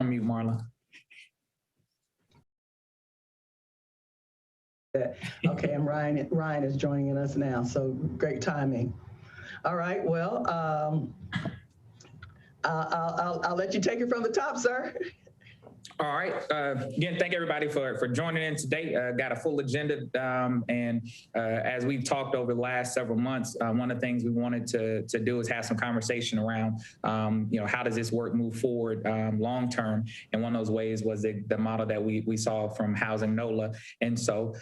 On mute, Marla. Okay, and Ryan is joining us now, so great timing. All right, well, I'll let you take it from the top, sir. All right. Again, thank everybody for joining in today. Got a full agenda, and as we've talked over the last several months, one of the things we wanted to do is have some conversation around, how does this work move forward long term? And one of those ways was the model that we saw from Housing NOLA. And so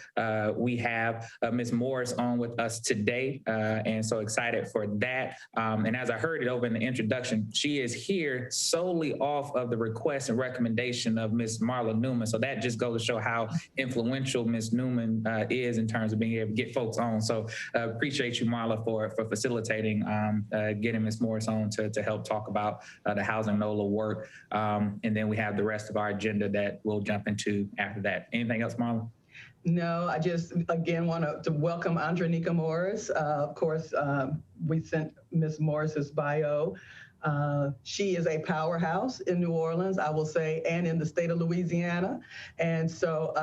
we have Ms. Morris on with us today, and so excited for that. And as I heard it over in the introduction, she is here solely off of the request and recommendation of Ms. Marla Newman. So that just goes to show how influential Ms. Newman is in terms of being able to get folks on. So appreciate you, Marla, for facilitating getting Ms. Morris on to help talk about the Housing NOLA work. And then we have the rest of our agenda that we'll jump into after that. Anything else, Marla? No, I just, again, want to welcome Andronika Morris. Of course, we sent Ms. Morris's bio. She is a powerhouse in New Orleans, I will say, and in the state of Louisiana. And so,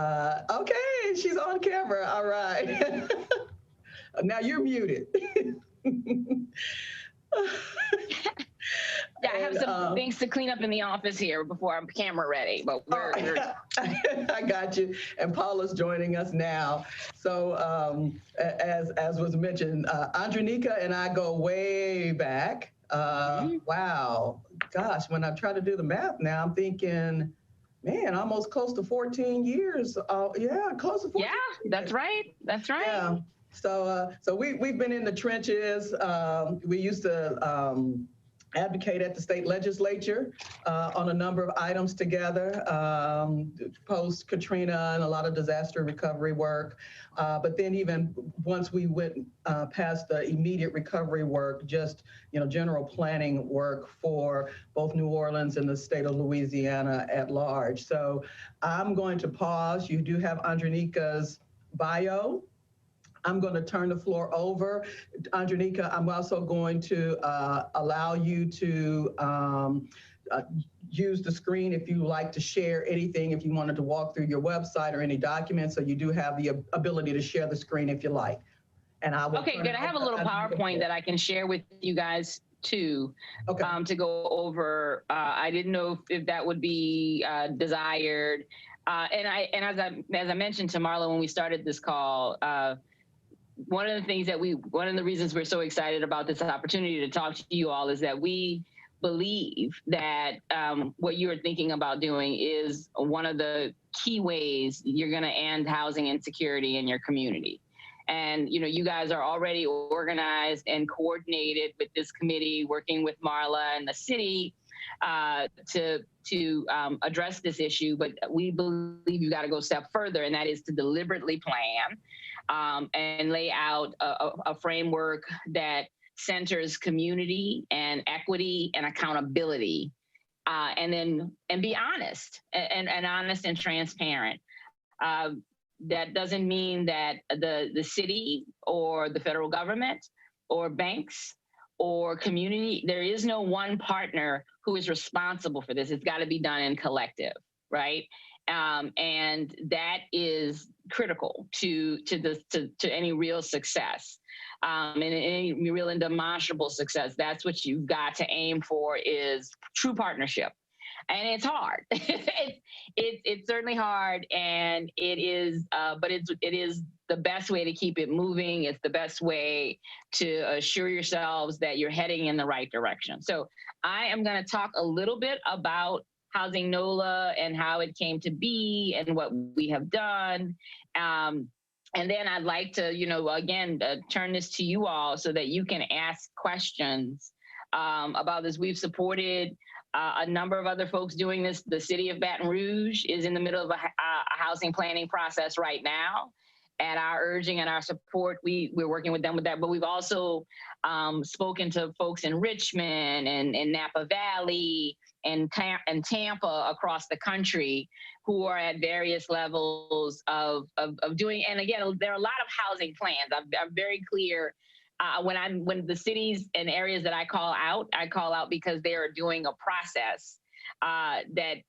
okay, she's on camera. All right. Now you're muted. Yeah, I have some things to clean up in the office here before I'm camera ready, but we're I got you. And Paula's joining us now. So as was mentioned, Andronika and I go way back. Wow, gosh, when I try to do the math now, I'm thinking, man, almost close to 14 years. Yeah, close to 14 Yeah, that's right. That's right. Yeah. So we've been in the trenches. We used to advocate at the state legislature on a number of items together, post-Katrina and a lot of disaster recovery work. But then even once we went past the immediate recovery work, just general planning work for both New Orleans and the state of Louisiana at large. So I'm going to pause. You do have Andronika's bio. I'm going to turn the floor over. Andronika, I'm also going to allow you to use the screen if you like to share anything, if you wanted to walk through your website or any documents. So you do have the ability to share the screen if you like. And I will. Okay, good. I have a little PowerPoint that I can share with you guys too, okay. To go over. I didn't know if that would be desired. And as I mentioned to Marla when we started this call, one of the reasons we're so excited about this opportunity to talk to you all is that we believe that what you are thinking about doing is one of the key ways you're going to end housing insecurity in your community. And, you guys are already organized and coordinated with this committee, working with Marla and the city to address this issue. But we believe you got to go a step further, and that is to deliberately plan and lay out a framework that centers community and equity and accountability, and be honest and honest and transparent. That doesn't mean that the city or the federal government or banks or community, there is no one partner who is responsible for this. It's got to be done in collective, right? And that is critical to any real success, and any real and demonstrable success. That's what you've got to aim for, is true partnership. And it's hard. It's certainly hard, and it is, but it is the best way to keep it moving. It's the best way to assure yourselves that you're heading in the right direction. So I am going to talk a little bit about Housing NOLA and how it came to be and what we have done. And then I'd like to, again, turn this to you all so that you can ask questions about this. We've supported a number of other folks doing this. The city of Baton Rouge is in the middle of a housing planning process right now. At our urging and our support, we're working with them with that. But we've also spoken to folks in Richmond and Napa Valley and Tampa across the country who are at various levels of doing. And again, there are a lot of housing plans. I'm very clear. When the cities and areas that I call out because they are doing a process that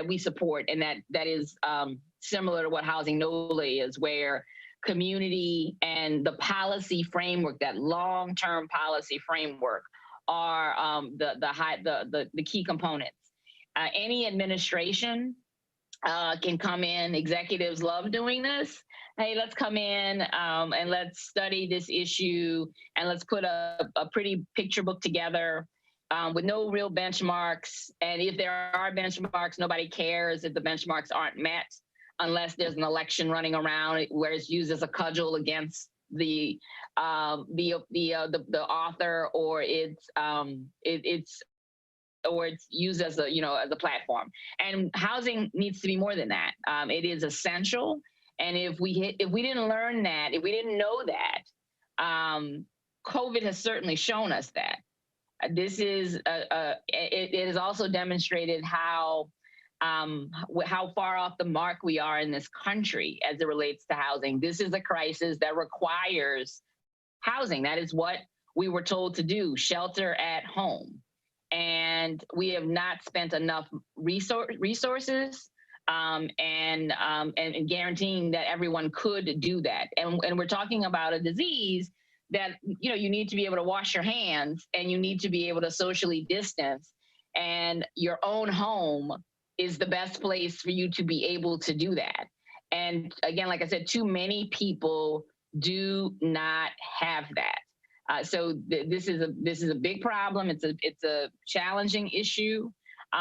we support, and that is similar to what Housing NOLA is, where community and the policy framework, that long-term policy framework, are the key components. Any administration can come in. Executives love doing this. Hey, let's come in and let's study this issue, and let's put a pretty picture book together with no real benchmarks. And if there are benchmarks, nobody cares if the benchmarks aren't met, unless there's an election running around where it's used as a cudgel against the author, or it's used as a as a platform. And housing needs to be more than that. It is essential. And if we didn't learn that, if we didn't know that, COVID has certainly shown us that. This is it has also demonstrated how far off the mark we are in this country as it relates to housing. This is a crisis that requires housing. That is what we were told to do: shelter at home. And we have not spent enough resources and guaranteeing that everyone could do that. And we're talking about a disease that you need to be able to wash your hands, and you need to be able to socially distance, and your own home is the best place for you to be able to do that. And again, like I said, too many people do not have that. So this is a big problem. It's a challenging issue,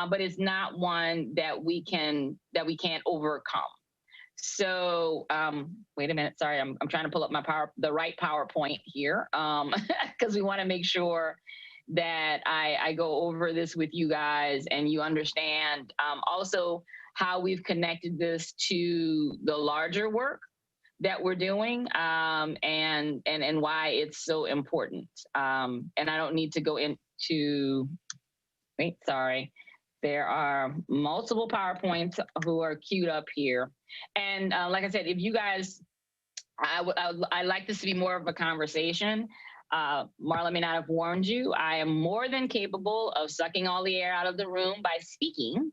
but it's not one that we can't overcome. So wait a minute, sorry, I'm trying to pull up the right PowerPoint here, because we want to make sure that I go over this with you guys and you understand also how we've connected this to the larger work that we're doing, and why it's so important. And I don't need to go into, sorry. There are multiple PowerPoints who are queued up here. And like I said, if you guys, I like this to be more of a conversation. Marla may not have warned you. I am more than capable of sucking all the air out of the room by speaking.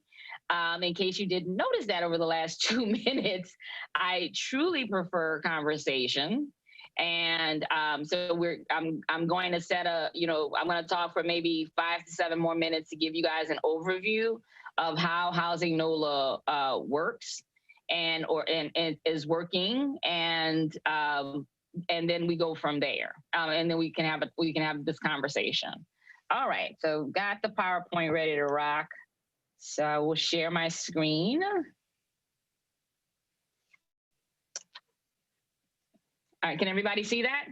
In case you didn't notice that over the last 2 minutes, I truly prefer conversation. And so I'm going to set I'm going to talk for maybe 5 to 7 more minutes to give you guys an overview of how Housing NOLA works and is working, and then we go from there, and then we can have this conversation. All right, so got the PowerPoint ready to rock. So I will share my screen. All right, can everybody see that?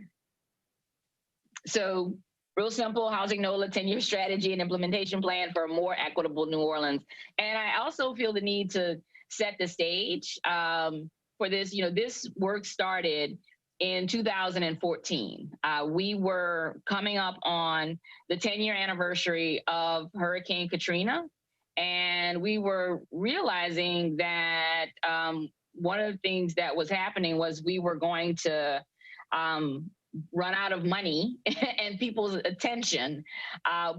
So real simple, Housing NOLA 10-year strategy and implementation plan for a more equitable New Orleans. And I also feel the need to set the stage for this. This work started in 2014. We were coming up on the 10-year anniversary of Hurricane Katrina, and we were realizing that one of the things that was happening was we were going to run out of money and people's attention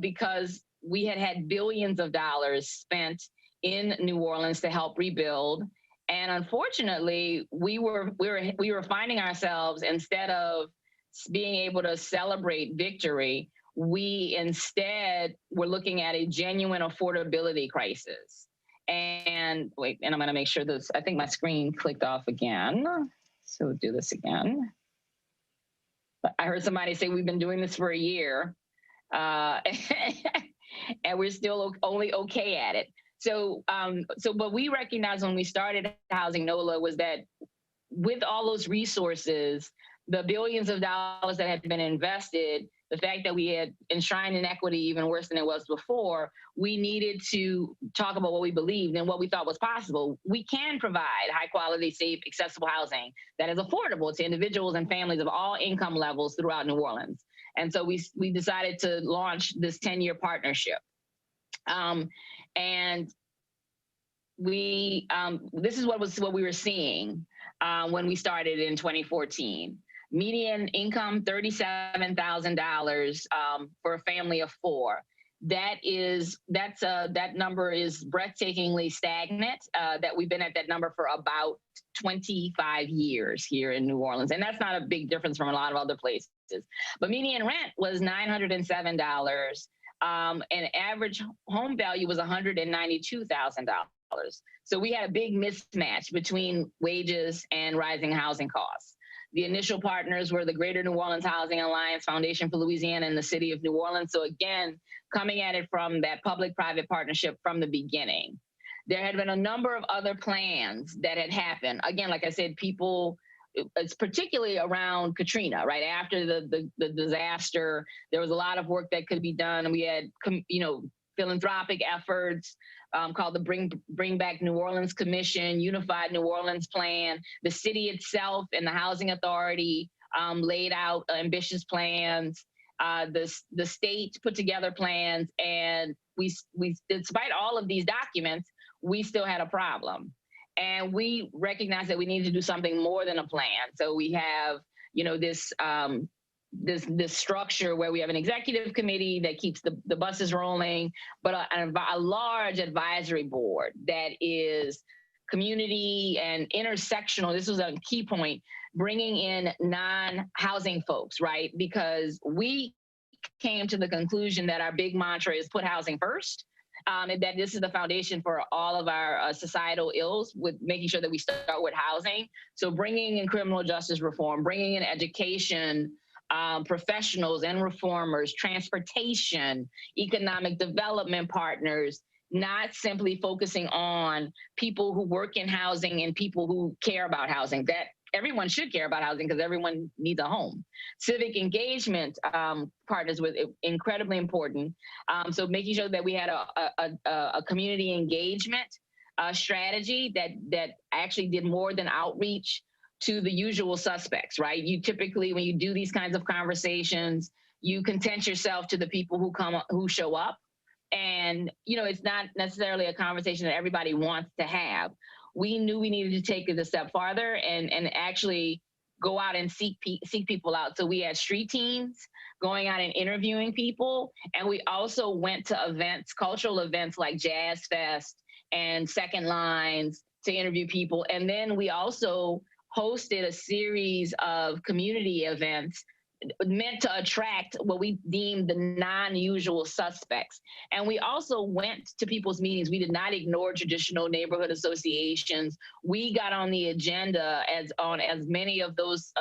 because we had billions of dollars spent in New Orleans to help rebuild. And unfortunately, we were finding ourselves, instead of being able to celebrate victory, we instead were looking at a genuine affordability crisis. And wait, and I'm going to make sure this, I think my screen clicked off again. So we'll do this again. I heard somebody say we've been doing this for a year, and we're still only okay at it. So what we recognized when we started Housing NOLA was that with all those resources, the billions of dollars that had been invested, the fact that we had enshrined inequity even worse than it was before, we needed to talk about what we believed and what we thought was possible. We can provide high quality, safe, accessible housing that is affordable to individuals and families of all income levels throughout New Orleans. And so we decided to launch this 10-year partnership. And this is what we were seeing when we started in 2014. Median income, $37,000 for a family of 4. that number is breathtakingly stagnant, that we've been at that number for about 25 years here in New Orleans. And that's not a big difference from a lot of other places. But median rent was $907, and average home value was $192,000. So we had a big mismatch between wages and rising housing costs. The initial partners were the Greater New Orleans Housing Alliance, Foundation for Louisiana, and the City of New Orleans. So again, coming at it from that public-private partnership from the beginning. There had been a number of other plans that had happened. Again, like I said, it's particularly around Katrina, right? After the disaster, there was a lot of work that could be done. And we had, philanthropic efforts called the Bring Back New Orleans Commission, Unified New Orleans Plan. The city itself and the Housing Authority laid out ambitious plans. The state put together plans, and we despite all of these documents, we still had a problem. And we recognized that we needed to do something more than a plan. So we have, this structure where we have an executive committee that keeps the buses rolling, but a large advisory board that is community and intersectional. This was a key point, bringing in non-housing folks, right? Because we came to the conclusion that our big mantra is put housing first. And that this is the foundation for all of our societal ills, with making sure that we start with housing. So bringing in criminal justice reform, bringing in education, professionals and reformers, transportation, economic development partners, not simply focusing on people who work in housing and people who care about housing. That everyone should care about housing because everyone needs a home. Civic engagement partners was incredibly important. So making sure that we had a community engagement strategy that actually did more than outreach to the usual suspects, right? You typically, when you do these kinds of conversations, you content yourself to the people who show up. And, it's not necessarily a conversation that everybody wants to have. We knew we needed to take it a step farther and actually go out and seek people out. So we had street teams going out and interviewing people. And we also went to events, cultural events like Jazz Fest and Second Lines to interview people. And then we also hosted a series of community events meant to attract what we deemed the non-usual suspects. And we also went to people's meetings. We did not ignore traditional neighborhood associations. We got on the agenda as many of those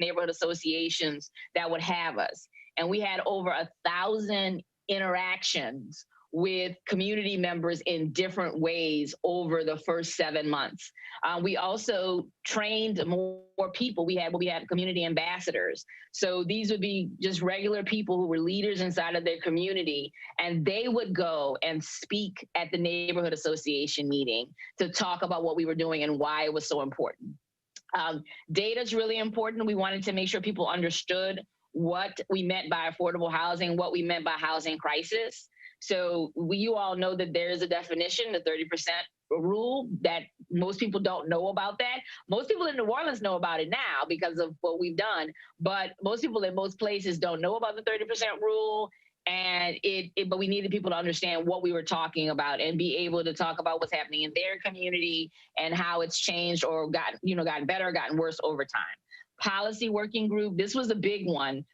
neighborhood associations that would have us. And we had over 1,000 interactions with community members in different ways over the first 7 months. We also trained more people. We had community ambassadors. So these would be just regular people who were leaders inside of their community, and they would go and speak at the neighborhood association meeting to talk about what we were doing and why it was so important. Data is really important. We wanted to make sure people understood what we meant by affordable housing, what we meant by housing crisis. So you all know that there is a definition, the 30% rule, that most people don't know about that. Most people in New Orleans know about it now because of what we've done, but most people in most places don't know about the 30% rule. And but we needed people to understand what we were talking about and be able to talk about what's happening in their community and how it's changed or gotten better, gotten worse over time. Policy working group, this was a big one.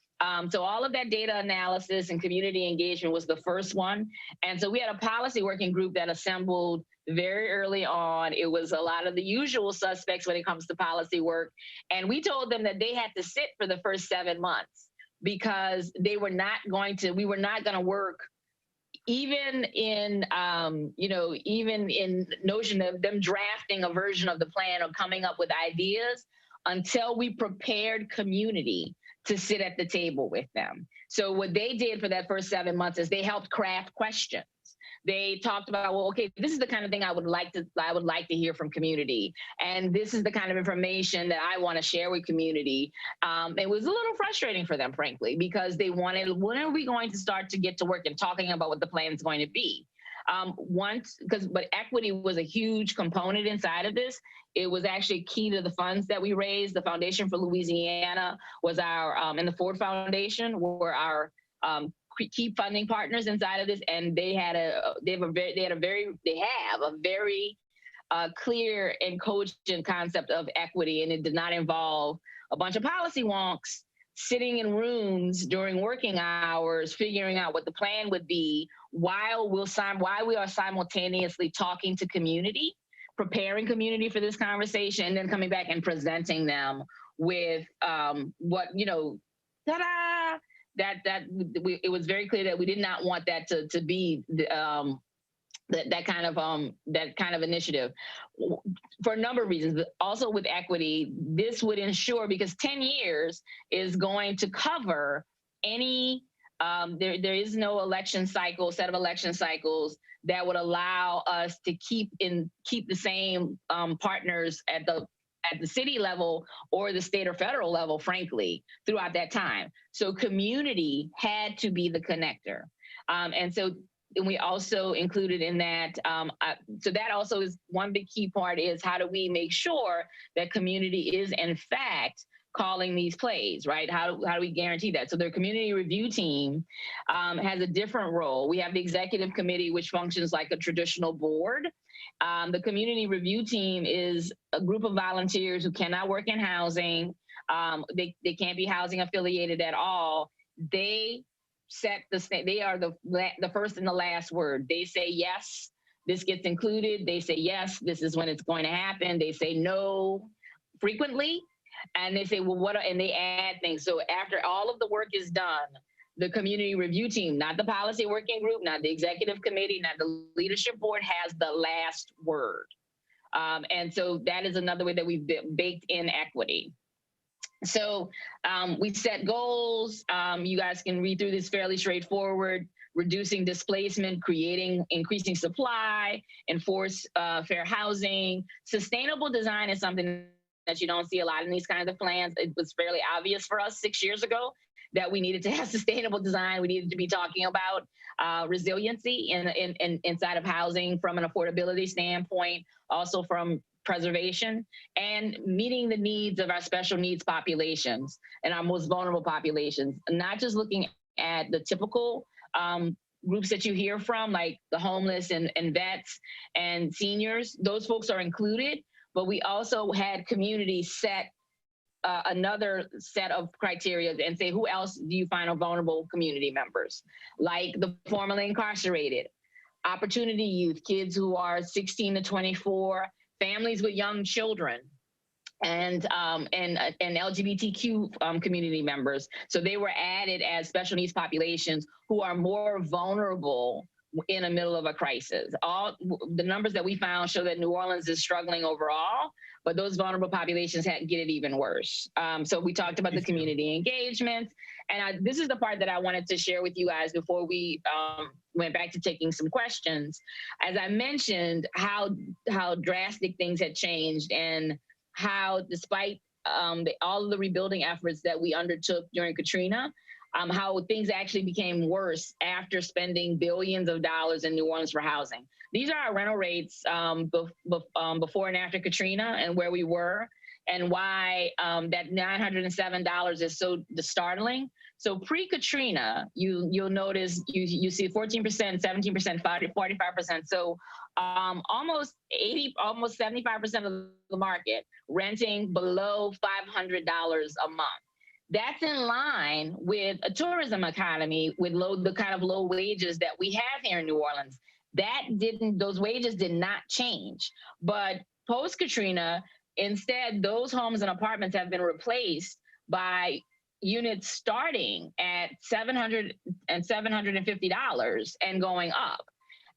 So all of that data analysis and community engagement was the first one. And so we had a policy working group that assembled very early on. It was a lot of the usual suspects when it comes to policy work. And we told them that they had to sit for the first 7 months because we were not going to work even in notion of them drafting a version of the plan or coming up with ideas until we prepared community to sit at the table with them. So what they did for that first 7 months is they helped craft questions. They talked about, well, okay, this is the kind of thing I would like to hear from community. And this is the kind of information that I want to share with community. It was a little frustrating for them, frankly, because they wanted, when are we going to start to get to work and talking about what the plan is going to be? But equity was a huge component inside of this. It was actually key to the funds that we raised. The Foundation for Louisiana was our, and the Ford Foundation were our key funding partners inside of this, and they have a very clear and cogent concept of equity, and it did not involve a bunch of policy wonks sitting in rooms during working hours, figuring out what the plan would be while we are simultaneously talking to community, preparing community for this conversation, and then coming back and presenting them with what, ta-da! It was very clear that we did not want that to be that kind of initiative for a number of reasons, but also with equity. This would ensure, because 10 years is going to cover any, there is no set of election cycles that would allow us to keep the same partners at the city level or the state or federal level, frankly, throughout that time. So community had to be the connector. And we also included in that, so that also is one big key part, is how do we make sure that community is in fact calling these plays, right? How do we guarantee that? So their community review team has a different role. We have the executive committee, which functions like a traditional board. The community review team is a group of volunteers who cannot work in housing. They can't be housing affiliated at all. They are the first and the last word. They say, yes, this gets included. They say, yes, this is when it's going to happen. They say no frequently. And they say, well, and they add things. So after all of the work is done, the community review team, not the policy working group, not the executive committee, not the leadership board, has the last word. And so that is another way that we've baked in equity. So we set goals. You guys can read through this, fairly straightforward: reducing displacement, increasing supply, enforce fair housing. Sustainable design is something that you don't see a lot in these kinds of plans. It was fairly obvious for us 6 years ago that we needed to have sustainable design. We needed to be talking about resiliency inside of housing from an affordability standpoint, also from preservation, and meeting the needs of our special needs populations and our most vulnerable populations. Not just looking at the typical groups that you hear from, like the homeless and vets and seniors. Those folks are included, but we also had communities set another set of criteria and say, who else do you find are vulnerable community members? Like the formerly incarcerated, opportunity youth, kids who are 16 to 24, families with young children, and LGBTQ community members. So they were added as special needs populations who are more vulnerable in the middle of a crisis. All the numbers that we found show that New Orleans is struggling overall, but those vulnerable populations get it even worse. So we talked about the community engagement, and this is the part that I wanted to share with you guys before we went back to taking some questions. As I mentioned, how drastic things had changed, and how despite all of the rebuilding efforts that we undertook during Katrina, how things actually became worse after spending billions of dollars in New Orleans for housing. These are our rental rates before and after Katrina, and where we were, and why that $907 is so startling. So pre-Katrina, you'll notice you see 14%, 17%, 45%. So almost 75% of the market renting below $500 a month. That's in line with a tourism economy with the kind of low wages that we have here in New Orleans. Those wages did not change. But post-Katrina, instead, those homes and apartments have been replaced by units starting at $700 and $750 and going up.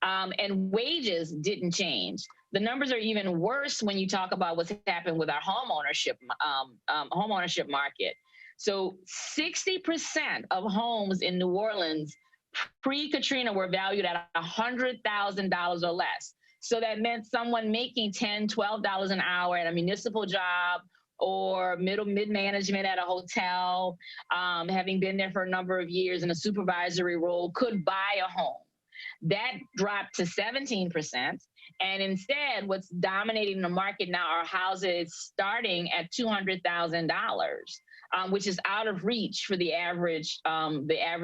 And wages didn't change. The numbers are even worse when you talk about what's happened with our homeownership market. So 60% of homes in New Orleans pre-Katrina were valued at $100,000 or less. So that meant someone making $10, $12 an hour at a municipal job or mid-management at a hotel, having been there for a number of years in a supervisory role, could buy a home. That dropped to 17%. And instead, what's dominating the market now are houses starting at $200,000, which is out of reach for the average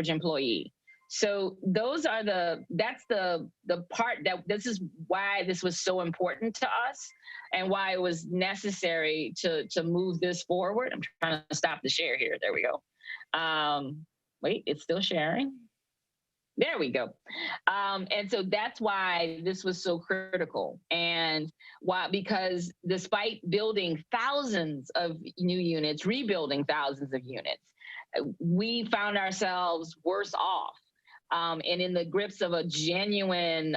employee. So those are that's the part that this is why this was so important to us and why it was necessary to move this forward. I'm trying to stop the share here. There we go. Wait, it's still sharing. There we go. And so that's why this was so critical. And why, because despite building thousands of new units, rebuilding thousands of units, we found ourselves worse off and in the grips of a genuine,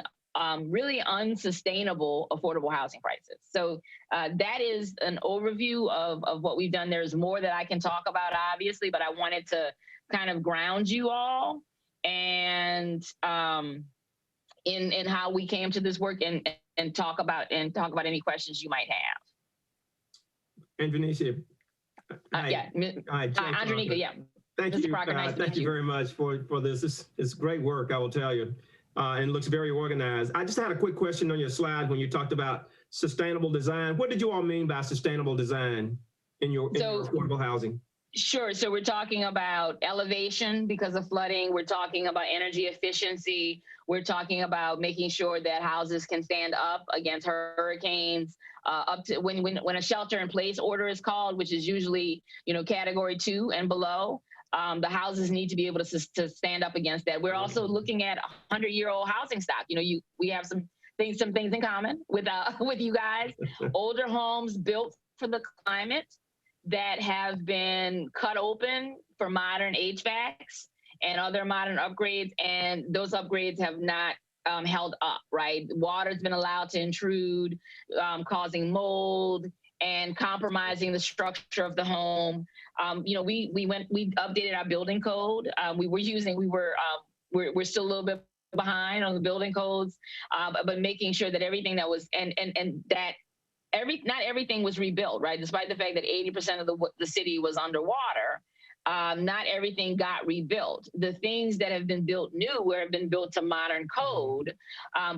really unsustainable affordable housing crisis. So that is an overview of what we've done. There's more that I can talk about, obviously, but I wanted to kind of ground you all and in how we came to this work and talk about any questions you might have. Andronica. Yeah. Andronica, yeah. Thank you. Thank you very much for this. It's great work, I will tell you. And looks very organized. I just had a quick question on your slide when you talked about sustainable design. What did you all mean by sustainable design in your affordable housing? Sure. So we're talking about elevation because of flooding. We're talking about energy efficiency. We're talking about making sure that houses can stand up against hurricanes, up to when a shelter in place order is called, which is usually, category 2 and below. The houses need to be able to stand up against that. We're also looking at 100-year-old housing stock. We have some things in common with you guys. Older homes built for the climate that have been cut open for modern HVACs and other modern upgrades, and those upgrades have not held up, right? Water's been allowed to intrude, causing mold and compromising the structure of the home. We updated our building code. We're still a little bit behind on the building codes, but making sure that everything that was, and that not everything was rebuilt, right? Despite the fact that 80% of the city was underwater, not everything got rebuilt. The things that have been built new have been built to modern code,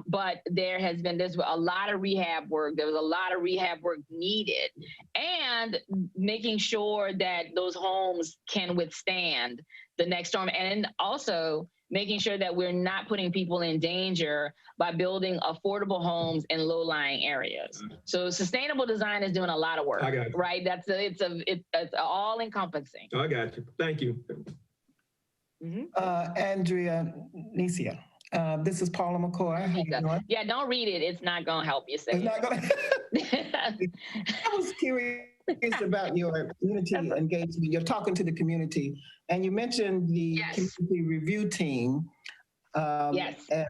but there's a lot of rehab work. There was a lot of rehab work needed, and making sure that those homes can withstand the next storm, and also making sure that we're not putting people in danger by building affordable homes in low-lying areas. So sustainable design is doing a lot of work, right? It's all-encompassing. I got you. Thank you. Andrea Nicia. This is Paula McCoy. Yeah, don't read it. It's not going to help you. It's not going to. I was curious about your community engagement. You're talking to the community, and you mentioned the community review team. Yes. And,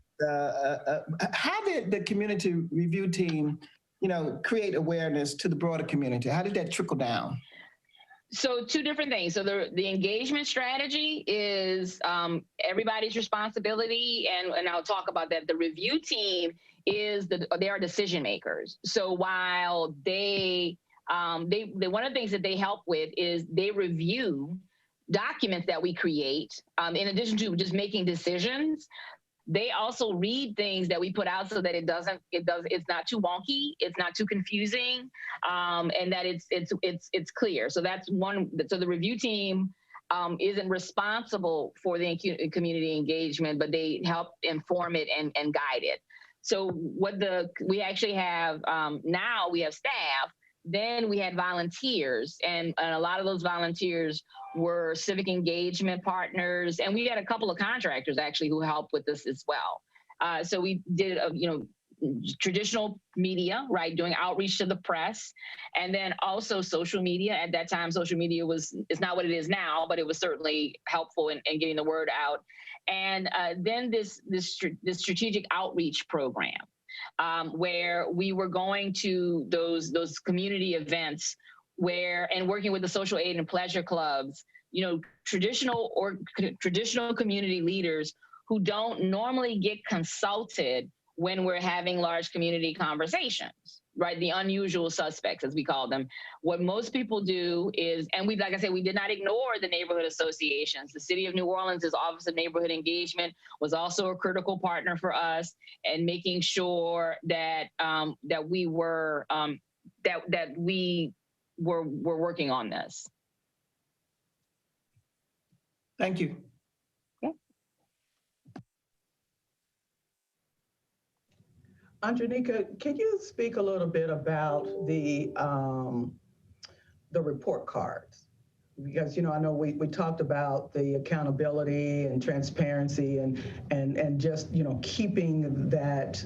how did the community review team, create awareness to the broader community? How did that trickle down? So 2 different things. So the engagement strategy is everybody's responsibility, and I'll talk about that. The review team they are decision makers. So while they one of the things that they help with is they review documents that we create. In addition to just making decisions, they also read things that we put out so that it's not too wonky, it's not too confusing, and that it's clear. So that's one. So the review team isn't responsible for the community engagement, but they help inform it and guide it. So we actually have now we have staff. Then we had volunteers, and a lot of those volunteers were civic engagement partners, and we had a couple of contractors actually who helped with this as well. So we did, traditional media, right, doing outreach to the press, and then also social media. At that time, social media is not what it is now, but it was certainly helpful in getting the word out. And then this strategic outreach program. Where we were going to those community events and working with the social aid and pleasure clubs, traditional community leaders who don't normally get consulted when we're having large community conversations, right? The unusual suspects, as we call them. What most people do is, and like I said, we did not ignore the neighborhood associations. The City of New Orleans' Office of Neighborhood Engagement was also a critical partner for us, and making sure that we were working on this. Thank you. Yeah. Andronika, can you speak a little bit about the report cards? Because, you know, I know we talked about the accountability and transparency and just, you know, keeping that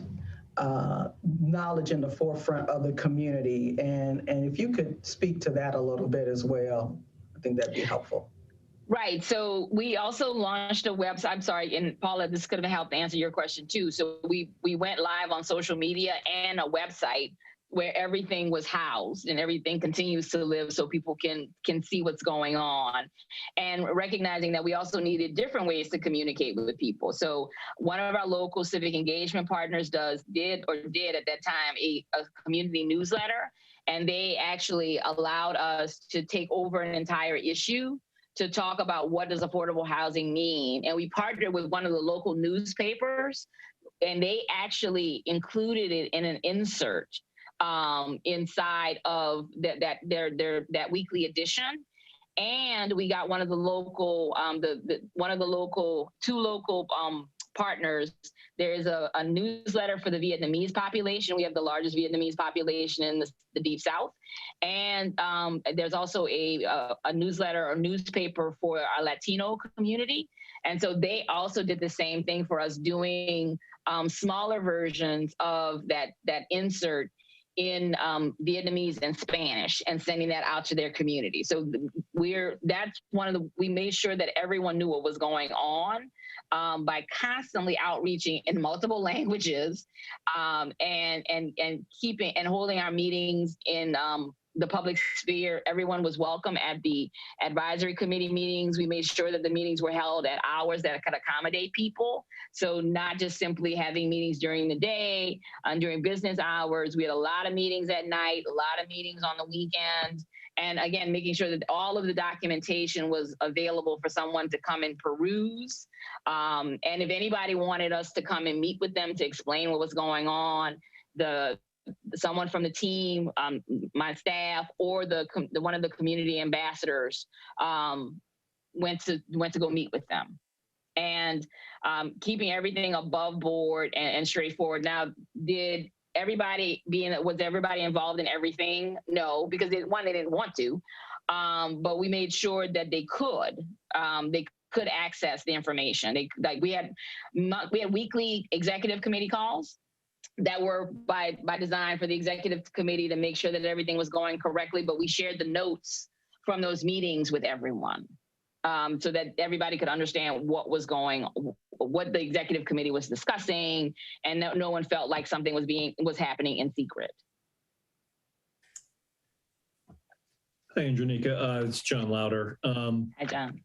knowledge in the forefront of the community. And if you could speak to that a little bit as well, I think that'd be helpful. Right. So we also launched a website. I'm sorry, and Paula, this could have helped answer your question too. So we went live on social media and a website where everything was housed and everything continues to live so people can see what's going on, and recognizing that we also needed different ways to communicate with people. So one of our local civic engagement partners did at that time a community newsletter, and they actually allowed us to take over an entire issue to talk about what does affordable housing mean. And we partnered with one of the local newspapers, and they actually included it in an insert inside of that weekly edition. And we got one of the local, two local partners. There's a newsletter for the Vietnamese population. We have the largest Vietnamese population in the Deep South. And there's also a newsletter or newspaper for our Latino community. And so they also did the same thing for us, doing smaller versions of that insert in Vietnamese and Spanish, and sending that out to their community. So we made sure that everyone knew what was going on by constantly outreaching in multiple languages, and keeping and holding our meetings in the public sphere. Everyone was welcome at the advisory committee meetings. We made sure that the meetings were held at hours that could accommodate people. So not just simply having meetings during the day, during business hours. We had a lot of meetings at night, a lot of meetings on the weekend. And again, making sure that all of the documentation was available for someone to come and peruse. And if anybody wanted us to come and meet with them to explain what was going on, someone from the team, my staff, or one of the community ambassadors went to go meet with them. And keeping everything above board and straightforward. Now, was everybody involved in everything? No, because they didn't want to, but we made sure that they could access the information. We had weekly executive committee calls that were by design for the executive committee to make sure that everything was going correctly, but we shared the notes from those meetings with everyone, so that everybody could understand what the executive committee was discussing, and no one felt like something was happening in secret. Hi, Andronika. It's John Louder. Hi, John.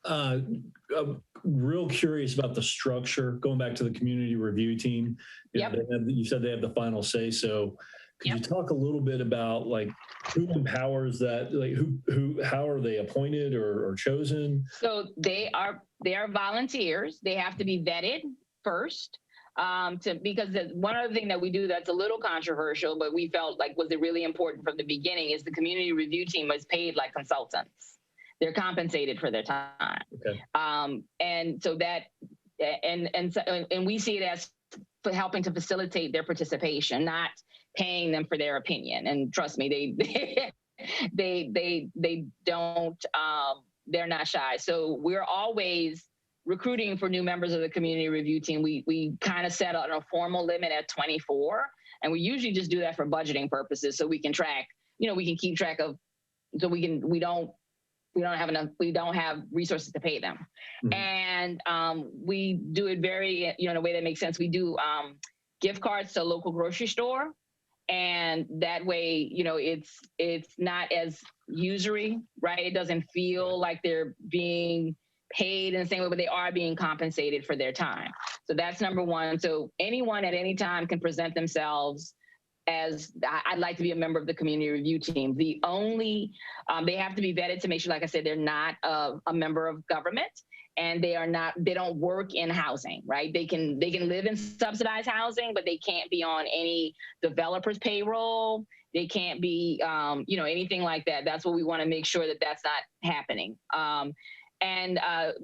I'm real curious about the structure, going back to the community review team. Yep. You said they have the final say. So could you talk a little bit about like who empowers that? Like how are they appointed or chosen? So they are volunteers. They have to be vetted first. Because one other thing that we do that's a little controversial, but we felt like was really important from the beginning, is the community review team is paid like consultants. They're compensated for their time. Okay. And so that, and we see it as for helping to facilitate their participation, not paying them for their opinion. And trust me, they don't, they're not shy. So we're always recruiting for new members of the community review team. We kind of set a formal limit at 24, and we usually just do that for budgeting purposes, so we can track, we can keep track of, so we don't have resources to pay them. Mm-hmm. And we do it very, in a way that makes sense. We do gift cards to a local grocery store, and that way, it's not as usury, right? It doesn't feel like they're being paid in the same way, but they are being compensated for their time. So that's number one. So anyone at any time can present themselves as, I'd like to be a member of the community review team. The only, they have to be vetted to make sure, like I said, they're not a member of government, and they don't work in housing, right? They can live in subsidized housing, but they can't be on any developer's payroll. They can't be, anything like that. That's what we want to make sure that that's not happening. And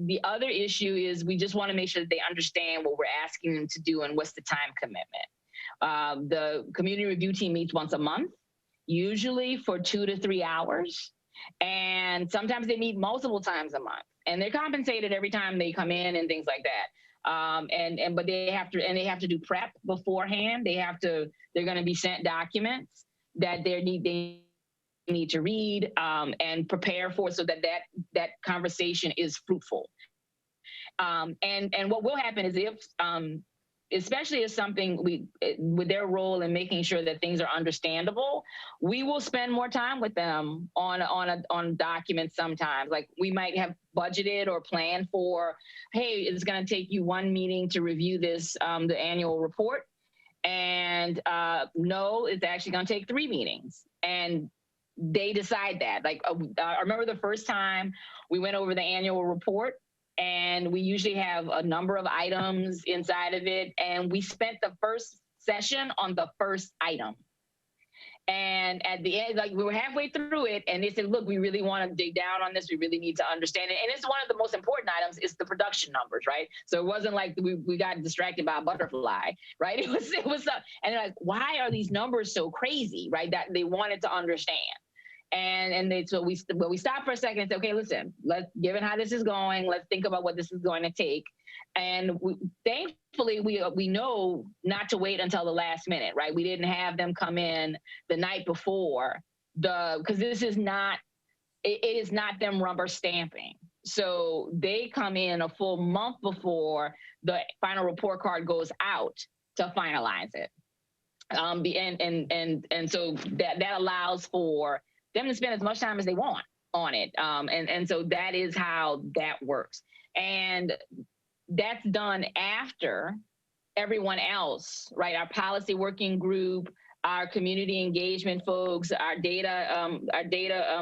the other issue is we just want to make sure that they understand what we're asking them to do and what's the time commitment. The community review team meets once a month, usually for 2 to 3 hours. And sometimes they meet multiple times a month, and they're compensated every time they come in and things like that. But they have to do prep beforehand. They're going to be sent documents that they need to read and prepare for, so that conversation is fruitful. And what will happen is if, especially if something with their role in making sure that things are understandable, we will spend more time with them on documents sometimes. Like we might have budgeted or planned for, hey, it's going to take you 1 meeting to review this, the annual report. And no, it's actually going to take 3 meetings. And they decide that. Like I remember the first time we went over the annual report, and we usually have a number of items inside of it. And we spent the first session on the first item. And at the end, like we were halfway through it, and they said, look, we really want to dig down on this. We really need to understand it. And it's one of the most important items is the production numbers, right? So it wasn't like we got distracted by a butterfly, right? It was and they're like, why are these numbers so crazy, right? That they wanted to understand. So we stopped for a second and said, okay, listen, given how this is going, let's think about what this is going to take. And thankfully, we know not to wait until the last minute, right? We didn't have them come in the night before because this is not, it is not them rubber stamping. So they come in a full month before the final report card goes out to finalize it. And so that allows for them to spend as much time as they want on it. And so that is how that works. And that's done after everyone else, right? Our policy working group, our community engagement folks, our data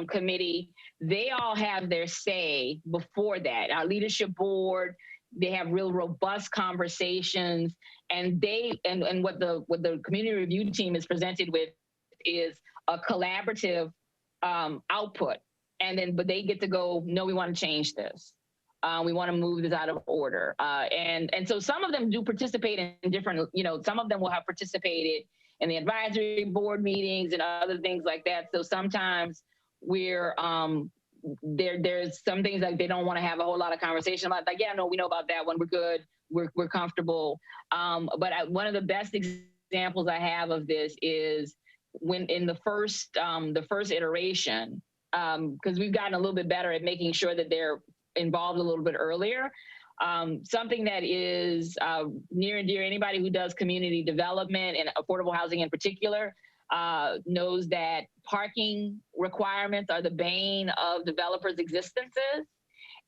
committee, they all have their say before that. Our leadership board, they have real robust conversations, and what the community review team is presented with is a collaborative output. But they get to go, no, we want to change this. We want to move this out of order. And so some of them do participate in different, some of them will have participated in the advisory board meetings and other things like that. So sometimes there's some things like they don't want to have a whole lot of conversation about, like, yeah, no, we know about that one. We're good. We're comfortable. One of the best examples I have of this is when in the first iteration, because we've gotten a little bit better at making sure that they're involved a little bit earlier. Something that is near and dear, anybody who does community development and affordable housing in particular knows that parking requirements are the bane of developers' existences.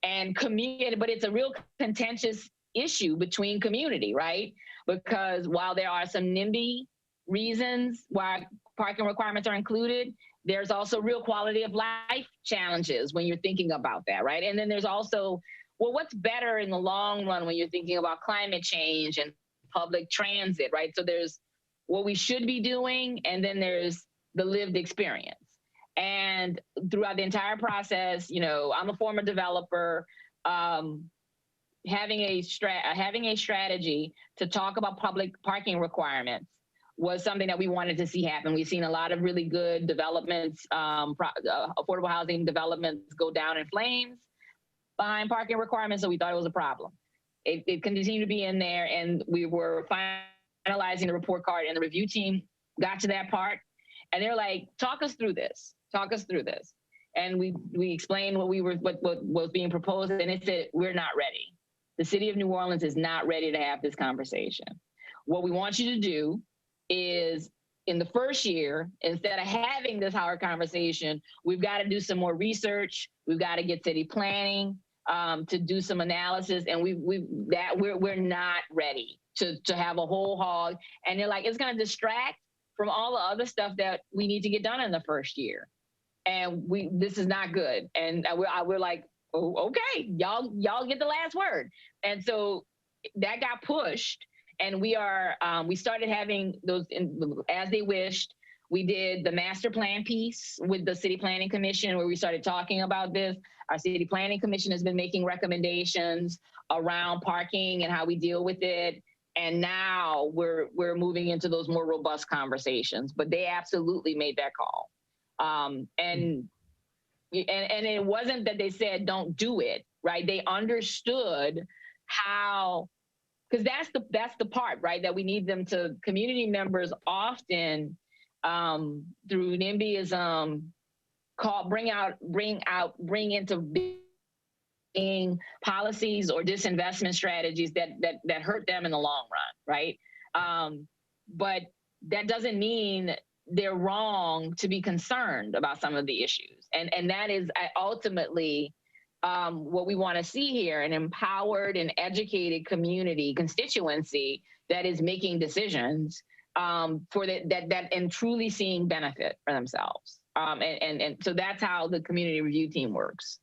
But it's a real contentious issue between community, right? Because while there are some NIMBY reasons why parking requirements are included, there's also real quality of life challenges when you're thinking about that, right? And then there's also, well, what's better in the long run when you're thinking about climate change and public transit, right? So there's what we should be doing, and then there's the lived experience. And throughout the entire process, I'm a former developer, having a strategy to talk about public parking requirements was something that we wanted to see happen. We've seen a lot of really good developments, affordable housing developments go down in flames behind parking requirements, so we thought it was a problem. It continued to be in there, and we were finalizing the report card, and the review team got to that part, and they're like, talk us through this. And we explained what was being proposed, and it said, we're not ready. The city of New Orleans is not ready to have this conversation. What we want you to do is in the first year, instead of having this hard conversation, we've got to do some more research. We've got to get city planning to do some analysis, and we're not ready to have a whole hog. And they're like, it's going to distract from all the other stuff that we need to get done in the first year, and this is not good. And we're like, oh, okay, y'all get the last word. And so that got pushed. And we started having those as they wished. We did the master plan piece with the City Planning Commission, where we started talking about this. Our City Planning Commission has been making recommendations around parking and how we deal with it. And now we're moving into those more robust conversations, but they absolutely made that call. And it wasn't that they said, don't do it, right? They understood how, because that's the part, right? That we need them to, community members often through NIMBYism bring into being policies or disinvestment strategies that hurt them in the long run, right? But that doesn't mean they're wrong to be concerned about some of the issues. And that is ultimately what we want to see here, an empowered and educated community constituency that is making decisions for that and truly seeing benefit for themselves. And so that's how the community review team works.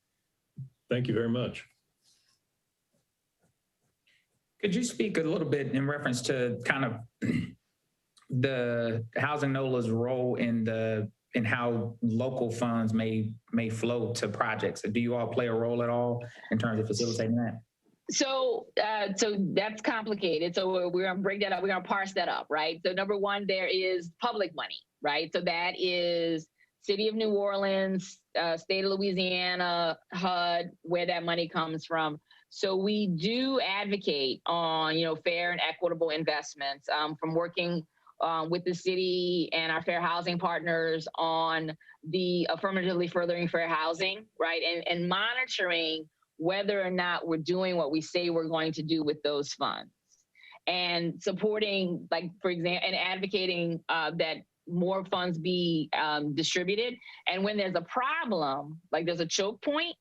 Thank you very much. Could you speak a little bit in reference to kind of the Housing NOLA's role in how local funds may flow to projects? Do you all play a role at all in terms of facilitating that? So that's complicated. So we're gonna break that up. We're gonna parse that up, right? So number one, there is public money, right? So that is City of New Orleans, State of Louisiana, HUD, where that money comes from. So we do advocate on, fair and equitable investments from working with the city and our fair housing partners on the affirmatively furthering fair housing, right? And monitoring whether or not we're doing what we say we're going to do with those funds. And supporting, like, for example, and advocating that more funds be distributed. And when there's a problem, like there's a choke point,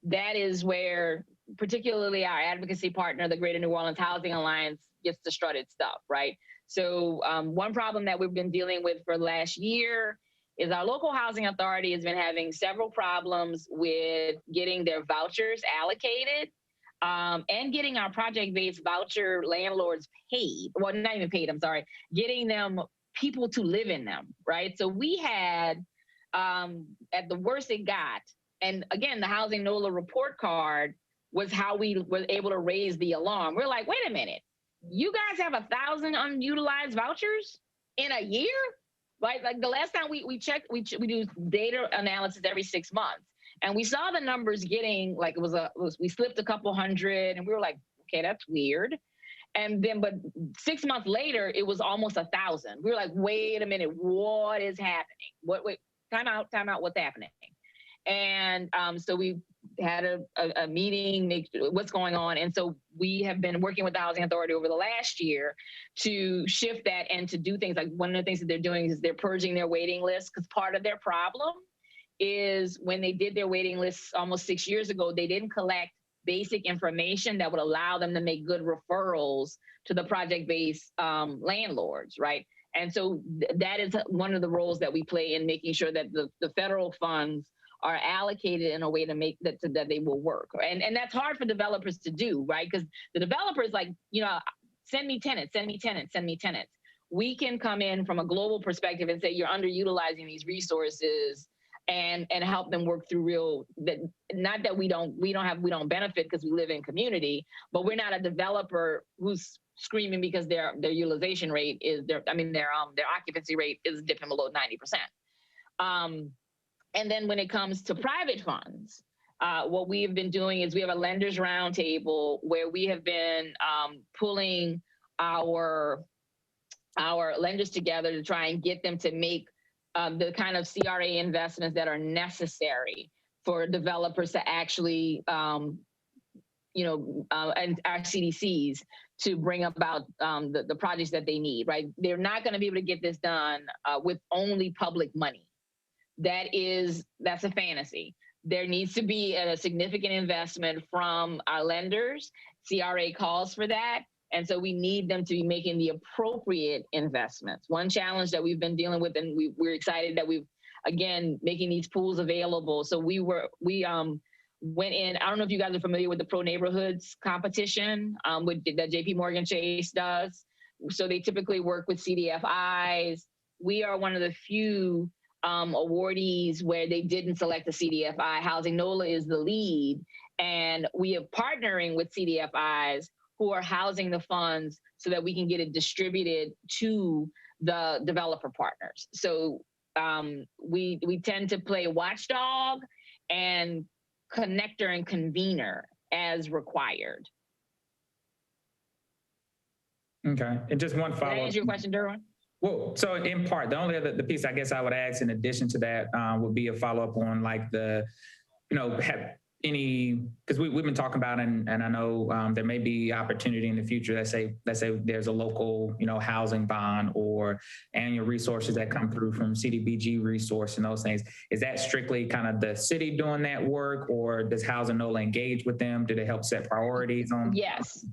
that is where particularly our advocacy partner, the Greater New Orleans Housing Alliance, gets to strut its stuff, right? So one problem that we've been dealing with for the last year is our local housing authority has been having several problems with getting their vouchers allocated and getting our project-based voucher landlords paid. Well, not even paid, I'm sorry, getting them people to live in them, right? So we had, at the worst it got, and again, the Housing NOLA report card was how we were able to raise the alarm. We're like, wait a minute, you guys have 1,000 unutilized vouchers in a year? Like the last time we checked, we do data analysis every 6 months, and we saw the numbers getting like we slipped a couple hundred, and we were like, okay, that's weird. And then, but 6 months later, it was almost 1,000. We were like, wait a minute, what is happening? Wait, time out, what's happening? And so we had a meeting, what's going on. And so we have been working with the Housing Authority over the last year to shift that and to do things like, one of the things that they're doing is they're purging their waiting list, because part of their problem is when they did their waiting lists almost 6 years ago, they didn't collect basic information that would allow them to make good referrals to the project-based landlords, right? And so that is one of the roles that we play in making sure that the federal funds are allocated in a way to make that they will work. And that's hard for developers to do, right? Because the developers like, send me tenants. We can come in from a global perspective and say, you're underutilizing these resources and help them work through not that we don't benefit because we live in community, but we're not a developer who's screaming because their utilization rate is their occupancy rate is dipping below 90%. And then when it comes to private funds, what we have been doing is we have a lenders roundtable where we have been pulling our lenders together to try and get them to make the kind of CRA investments that are necessary for developers to actually, and our CDCs to bring about the projects that they need, right? They're not going to be able to get this done with only public money. That's a fantasy. There needs to be a significant investment from our lenders. CRA calls for that. And so we need them to be making the appropriate investments. One challenge that we've been dealing with, and we're excited that again, making these pools available. So we went in, I don't know if you guys are familiar with the Pro Neighborhoods competition that JP Morgan Chase does. So they typically work with CDFIs. We are one of the few awardees where they didn't select a CDFI. Housing NOLA is the lead, and we are partnering with CDFIs who are housing the funds so that we can get it distributed to the developer partners. So we tend to play watchdog and connector and convener as required. Okay, and just one Did follow-up. that answer your question, Derwin? Well, so in part, the only other the piece I guess I would ask in addition to that would be a follow-up on like the, have any, because we've been talking about, and I know there may be opportunity in the future. Let's say there's a local, housing bond or annual resources that come through from CDBG resource and those things. Is that strictly kind of the city doing that work, or does Housing NOLA engage with them? Do they help set priorities on? Yes,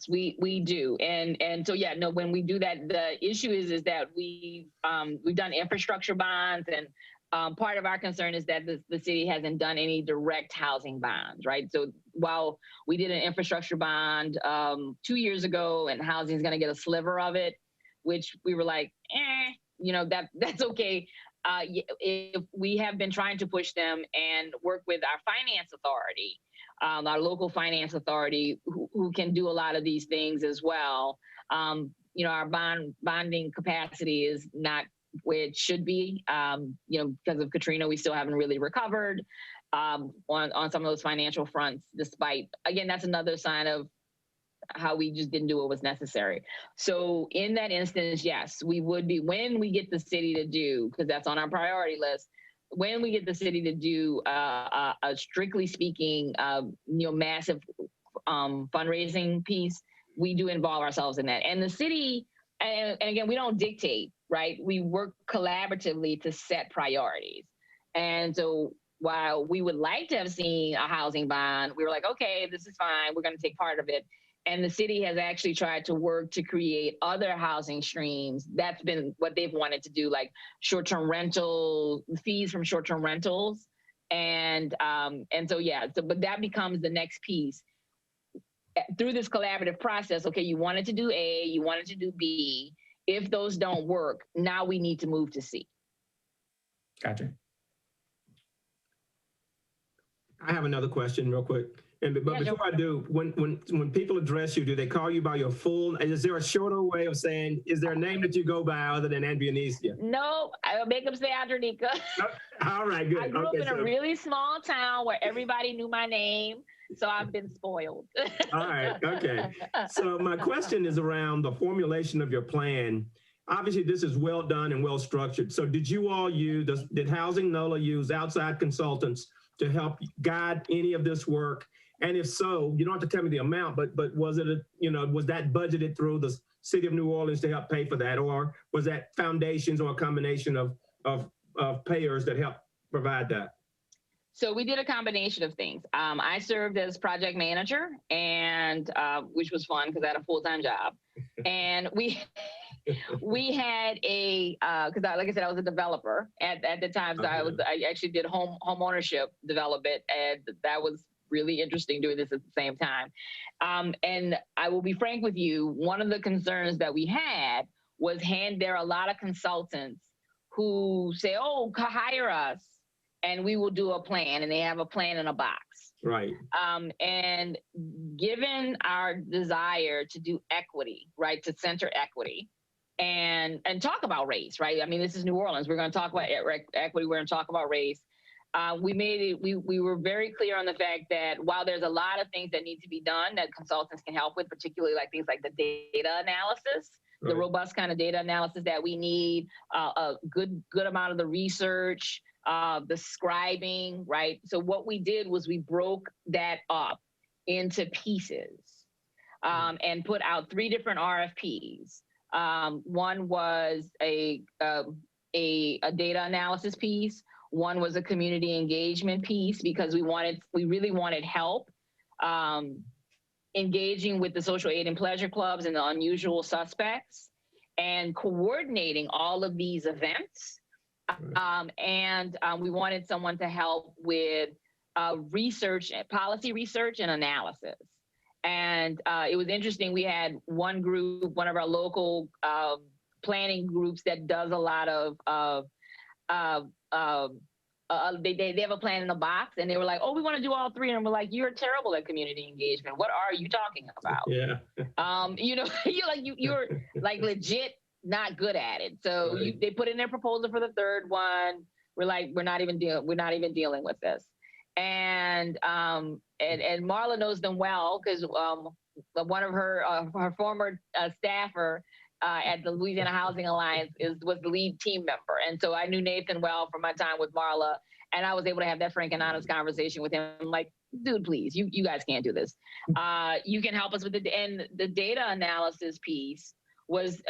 we do, and so yeah, no, when we do that, the issue is that we've done infrastructure bonds, and part of our concern is that the city hasn't done any direct housing bonds, right? So while we did an infrastructure bond 2 years ago, and housing is going to get a sliver of it, which we were like, that's okay. If we have been trying to push them and work with our finance authority, our local finance authority, who can do a lot of these things as well. Our bonding capacity is not where it should be, because of Katrina. We still haven't really recovered on some of those financial fronts, despite, again, that's another sign of how we just didn't do what was necessary. So in that instance, yes, we would be, when we get the city to do, because that's on our priority list, when we get the city to do a strictly speaking, massive fundraising piece, we do involve ourselves in that. And the city, and again, we don't dictate, right? We work collaboratively to set priorities. And so while we would like to have seen a housing bond, we were like, okay, this is fine. We're going to take part of it. And the city has actually tried to work to create other housing streams. That's been what they've wanted to do, like short-term rental, fees from short-term rentals. And so, yeah, but that becomes the next piece. Through this collaborative process, okay, you wanted to do A, you wanted to do B. If those don't work, now we need to move to C. Gotcha. I have another question real quick. But before I do, when people address you, do they call you by your full, is there a shorter way of saying, is there a name that you go by other than Andreanecia? No, I make them say Andronica. All right, good. I grew up in a really small town where everybody knew my name, so I've been spoiled. All right, okay. So my question is around the formulation of your plan. Obviously, this is well done and well structured. So did you all did Housing NOLA use outside consultants to help guide any of this work? And if so, you don't have to tell me the amount, but was it was that budgeted through the city of New Orleans to help pay for that, or was that foundations or a combination of payers that help provide that? So we did a combination of things. I served as project manager, and which was fun because I had a full-time job, and we had a because like I said, I was a developer at the time, so I actually did home ownership development, and that was really interesting doing this at the same time. And I will be frank with you, one of the concerns that we had was there are a lot of consultants who say, oh, hire us and we will do a plan, and they have a plan in a box. Right. And given our desire to do equity, right, to center equity and talk about race, right? I mean, this is New Orleans. We're going to talk about equity. We're going to talk about race. We were very clear on the fact that while there's a lot of things that need to be done that consultants can help with, particularly like things like the data analysis, the robust kind of data analysis that we need, a good amount of the research, the scribing, right? So what we did was we broke that up into pieces and put out 3 different RFPs. One was a data analysis piece. One was a community engagement piece because we really wanted help engaging with the social aid and pleasure clubs and the unusual suspects and coordinating all of these events. And we wanted someone to help with research, policy research and analysis. And it was interesting. We had one group, one of our local planning groups that does a lot of they have a plan in the box, and they were like, oh, we want to do all three. And we're like, you're terrible at community engagement. What are you talking about? Yeah. You know, you're like legit not good at it. So Right. they put in their proposal for the third one. We're like, we're not even dealing with this. And Marla knows them well because one of her former staffer at the Louisiana Housing Alliance was the lead team member. And so I knew Nathan well from my time with Marla, and I was able to have that frank and honest conversation with him. I'm like, dude, please, you guys can't do this. You can help us with the data analysis piece was,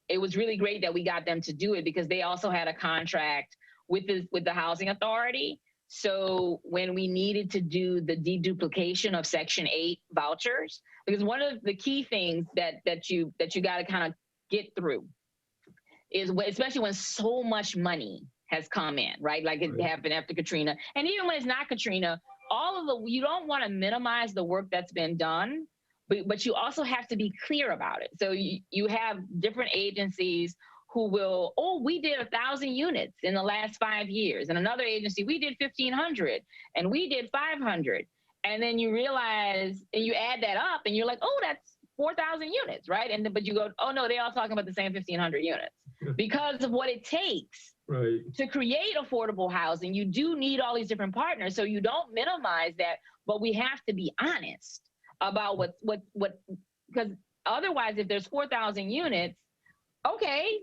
it was really great that we got them to do it because they also had a contract with the housing authority. So when we needed to do the deduplication of Section 8 vouchers, because one of the key things that you got to kind of get through is, especially when so much money has come in, right? Like it happened after Katrina. And even when it's not Katrina, you don't want to minimize the work that's been done, but you also have to be clear about it. So you have different agencies who will, we did 1,000 units in the last 5 years. And another agency, we did 1,500 and we did 500. And then you realize, and you add that up and you're like, oh, that's 4,000 units, right? But you go, oh no, they're all talking about the same 1,500 units because of what it takes to create affordable housing. You do need all these different partners. So you don't minimize that, but we have to be honest about what, because otherwise if there's 4,000 units, okay,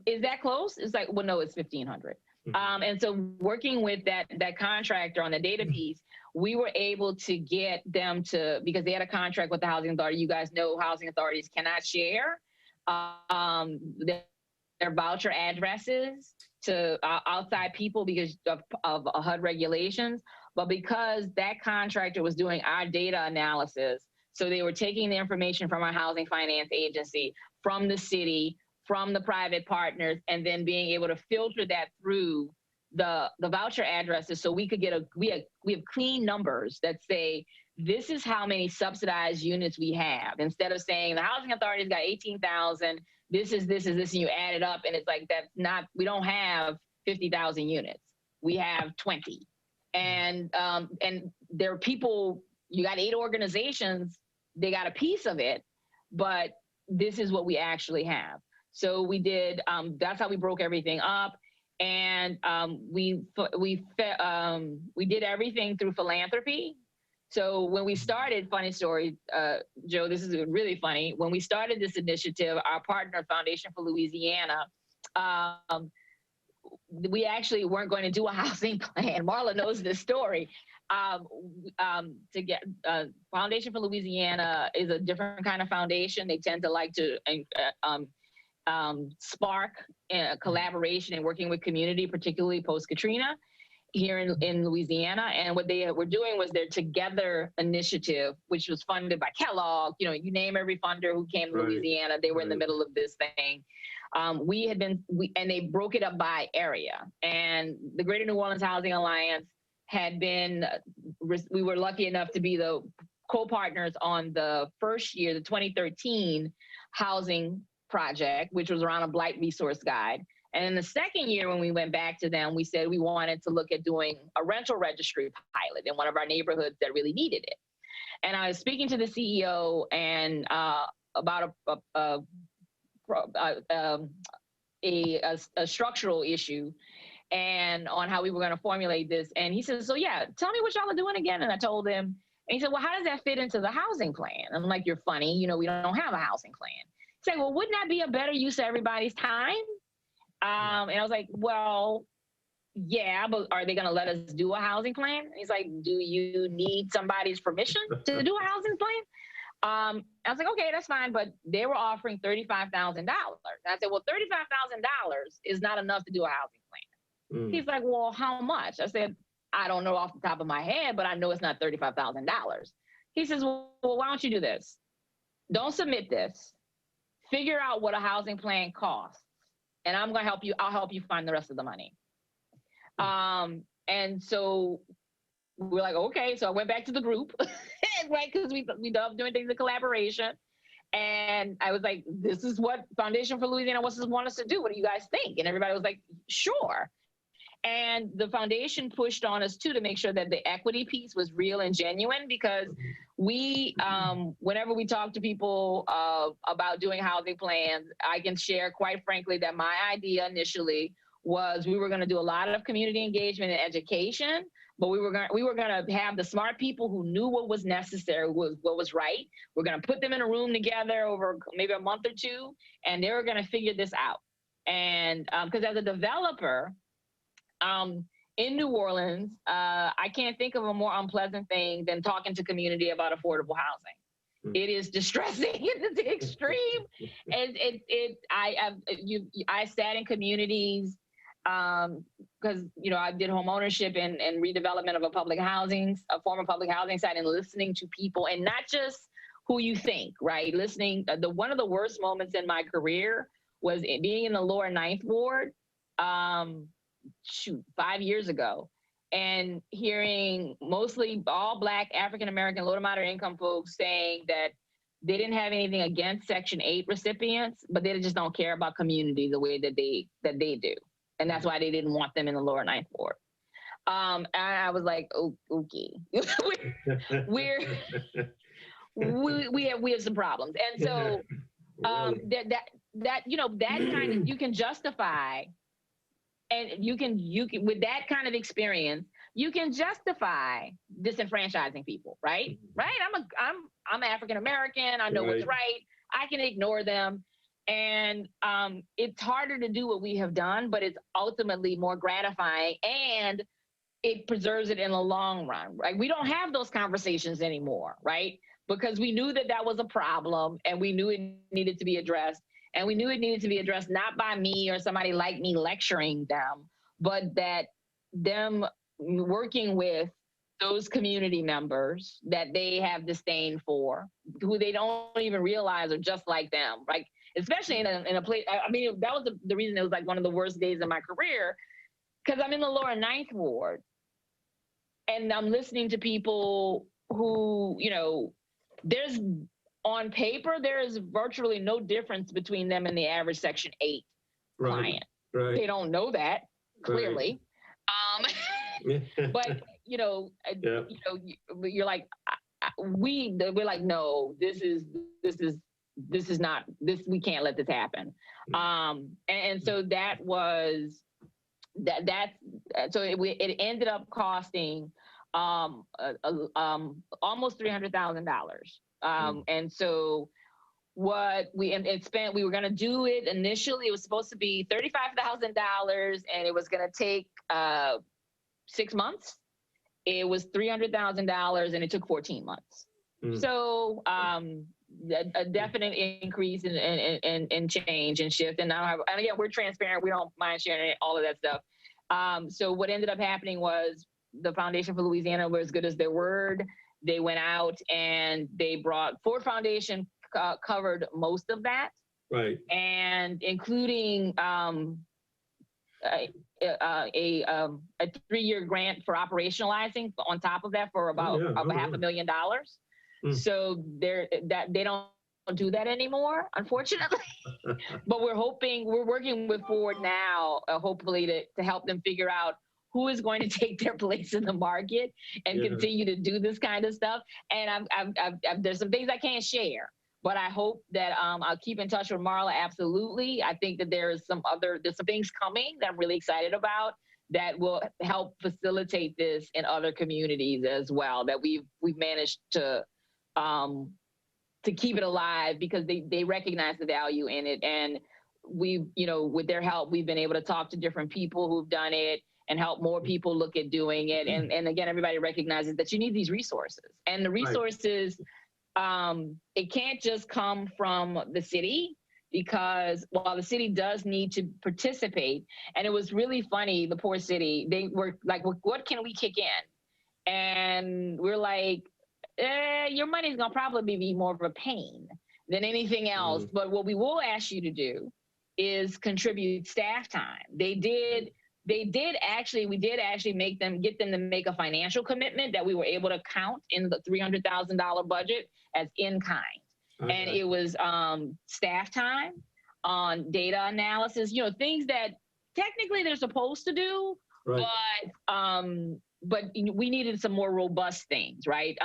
is that close? It's like, well, no, it's 1,500. And so working with that contractor on the data piece, we were able to get them to, because they had a contract with the housing authority. You guys know housing authorities cannot share their voucher addresses to outside people because of HUD regulations. But because that contractor was doing our data analysis, so they were taking the information from our housing finance agency, from the city, from the private partners, and then being able to filter that through the voucher addresses so we could get we have clean numbers that say, this is how many subsidized units we have. Instead of saying the housing authority's got 18,000, this is this, and you add it up and it's like, that's not, we don't have 50,000 units. We have 20. And there are people, you got 8 organizations, they got a piece of it, but this is what we actually have. So we did, that's how we broke everything up. And we did everything through philanthropy. So when we started, funny story, Joe, this is really funny. When we started this initiative, our partner, Foundation for Louisiana, we actually weren't going to do a housing plan. Marla knows this story. To get Foundation for Louisiana is a different kind of foundation. They tend to like to spark collaboration and working with community, particularly post-Katrina here in Louisiana. And what they were doing was their Together initiative, which was funded by Kellogg. You know, you name every funder who came to Louisiana, they were in the middle of this thing. And they broke it up by area. And the Greater New Orleans Housing Alliance had been, we were lucky enough to be the co-partners on the first year, the 2013 housing project, which was around a blight resource guide. And in the second year, when we went back to them, we said we wanted to look at doing a rental registry pilot in one of our neighborhoods that really needed it. And I was speaking to the CEO and about a structural issue and on how we were going to formulate this. And he says, so yeah, tell me what y'all are doing again. And I told him, and he said, well, how does that fit into the housing plan? I'm like, you're funny, you know, we don't have a housing plan. He's like, well, wouldn't that be a better use of everybody's time? And I was like, well, yeah, but are they going to let us do a housing plan? And he's like, do you need somebody's permission to do a housing plan? I was like, okay, that's fine. But they were offering $35,000. And I said, well, $35,000 is not enough to do a housing plan. He's like, well, how much? I said, I don't know off the top of my head, but I know it's not $35,000. He says, well, why don't you do this? Don't submit this. Figure out what a housing plan costs. And I'm going to help you. I'll help you find the rest of the money. And so we're like, okay. So I went back to the group, right? Because we love doing things in collaboration. And I was like, this is what Foundation for Louisiana want us to do. What do you guys think? And everybody was like, sure. And the foundation pushed on us too to make sure that the equity piece was real and genuine, because we, whenever we talk to people about doing housing plans, I can share quite frankly that my idea initially was we were going to do a lot of community engagement and education, but we were going to have the smart people who knew what was necessary, what was right. We're going to put them in a room together over maybe a month or two, and they were going to figure this out. And because as a developer, in New Orleans, I can't think of a more unpleasant thing than talking to community about affordable housing. It is distressing to the extreme. And I sat in communities because I did home ownership and redevelopment of a former public housing site, and listening to people, and not just who you think, right? Listening. One of the worst moments in my career was being in the lower Ninth Ward. 5 years ago, and hearing mostly all Black, African-American, low to moderate income folks saying that they didn't have anything against Section 8 recipients, but they just don't care about community the way that they do. And that's why they didn't want them in the lower Ninth Ward. And I was like, oh, okay, we have some problems. And so that kind of, you can justify. And you can with that kind of experience, you can justify disenfranchising people, right? Right? I'm African American. I know what's right. I can ignore them, and it's harder to do what we have done, but it's ultimately more gratifying, and it preserves it in the long run. Right? We don't have those conversations anymore, right? Because we knew that was a problem, and we knew it needed to be addressed. And we knew it needed to be addressed not by me or somebody like me lecturing them, but that them working with those community members that they have disdain for, who they don't even realize are just like them, right? Especially in a place, I mean, that was the reason it was like one of the worst days of my career, because I'm in the lower Ninth Ward, and I'm listening to people who, on paper, there is virtually no difference between them and the average Section 8 client. Right. They don't know that, clearly. But, you're like, we're like, no, this is not, we can't let this happen. And so that was, so it ended up costing almost $300,000. And so what we spent, we were going to do it initially, it was supposed to be $35,000, and it was going to take 6 months. It was $300,000, and it took 14 months. So a definite increase in change and shift. And again, we're transparent. We don't mind sharing all of that stuff. So what ended up happening was the Foundation for Louisiana was as good as their word. They went out and they brought Ford Foundation covered most of that, right? And including a 3-year grant for operationalizing on top of that for about $500,000. So they don't do that anymore, unfortunately. But we're working with Ford now, hopefully to help them figure out who is going to take their place in the market and continue to do this kind of stuff. And there's some things I can't share, but I hope that I'll keep in touch with Marla. Absolutely. I think that there's some things coming that I'm really excited about that will help facilitate this in other communities as well, that we've managed to keep it alive because they recognize the value in it. And we've, with their help, we've been able to talk to different people who've done it and help more people look at doing it. And again, everybody recognizes that you need these resources. And the resources, it can't just come from the city, because while the city does need to participate, and it was really funny, the poor city, they were like, what can we kick in? And we're like, your money's gonna probably be more of a pain than anything else. But what we will ask you to do is contribute staff time. We did actually get them to make a financial commitment that we were able to count in the $300,000 budget as in kind. And it was staff time on data analysis, things that technically they're supposed to do, Right. but we needed some more robust things, right,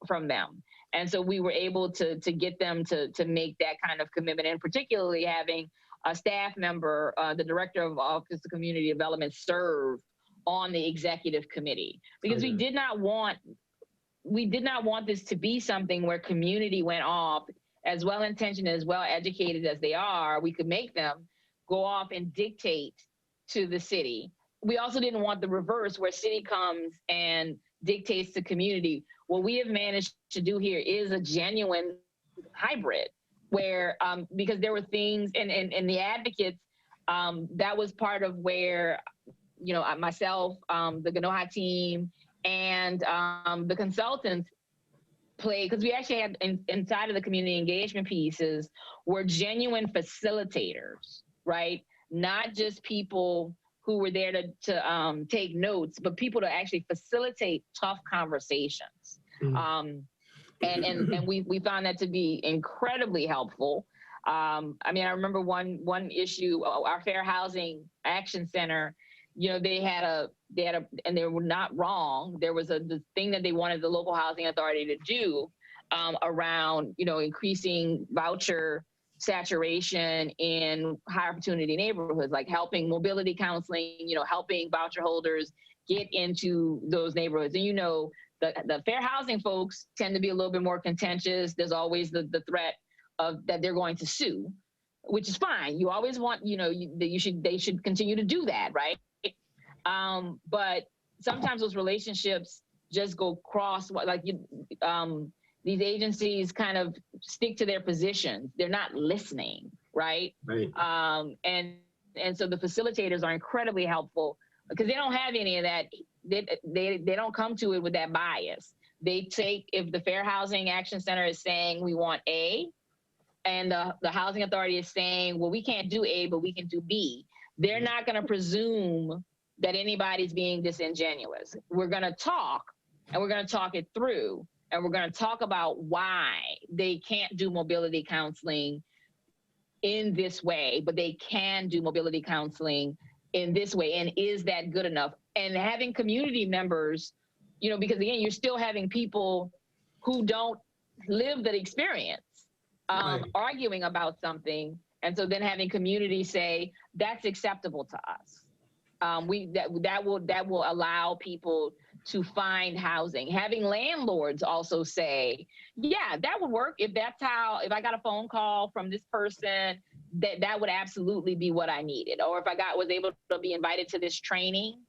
from them. And so we were able to get them to make that kind of commitment, and particularly having a staff member, the director of Office of Community Development, serve on the executive committee, because we did not want this to be something where community went off, as well-intentioned, as well-educated as they are. We could make them go off and dictate to the city. We also didn't want the reverse, where city comes and dictates to community. What we have managed to do here is a genuine hybrid, where because there were things, and the advocates, that was part of where, you know, myself, the Ganoha team, and the consultants play, because we actually had inside of the community engagement pieces were genuine facilitators, right? Not just people who were there to take notes, but people to actually facilitate tough conversations. And we found that to be incredibly helpful. I mean, I remember one issue, our Fair Housing Action Center, you know, they had and they were not wrong. There was the thing that they wanted the local housing authority to do around, you know, increasing voucher saturation in high opportunity neighborhoods, like helping mobility counseling, you know, helping voucher holders get into those neighborhoods. And, you know, the fair housing folks tend to be a little bit more contentious. There's always the threat of that they're going to sue, which is fine. You always want, you know, they should continue to do that, right? But sometimes those relationships just go cross, like these agencies kind of stick to their positions. They're not listening, right? Right. And so the facilitators are incredibly helpful, because they don't have any of that. They don't come to it with that bias. They take, if the Fair Housing Action Center is saying we want A, and the housing authority is saying, well, we can't do A, but we can do B, they're not going to presume that anybody's being disingenuous. We're going to talk, and we're going to talk it through, and we're going to talk about why they can't do mobility counseling in this way, but they can do mobility counseling in this way. And is that good enough? And having community members, you know, because again, you're still having people who don't live that experience, Right. arguing about something. And so then having community say, that's acceptable to us. That will allow people to find housing. Having landlords also say, yeah, that would work. If I got a phone call from this person, that would absolutely be what I needed. Or if I was able to be invited to this training,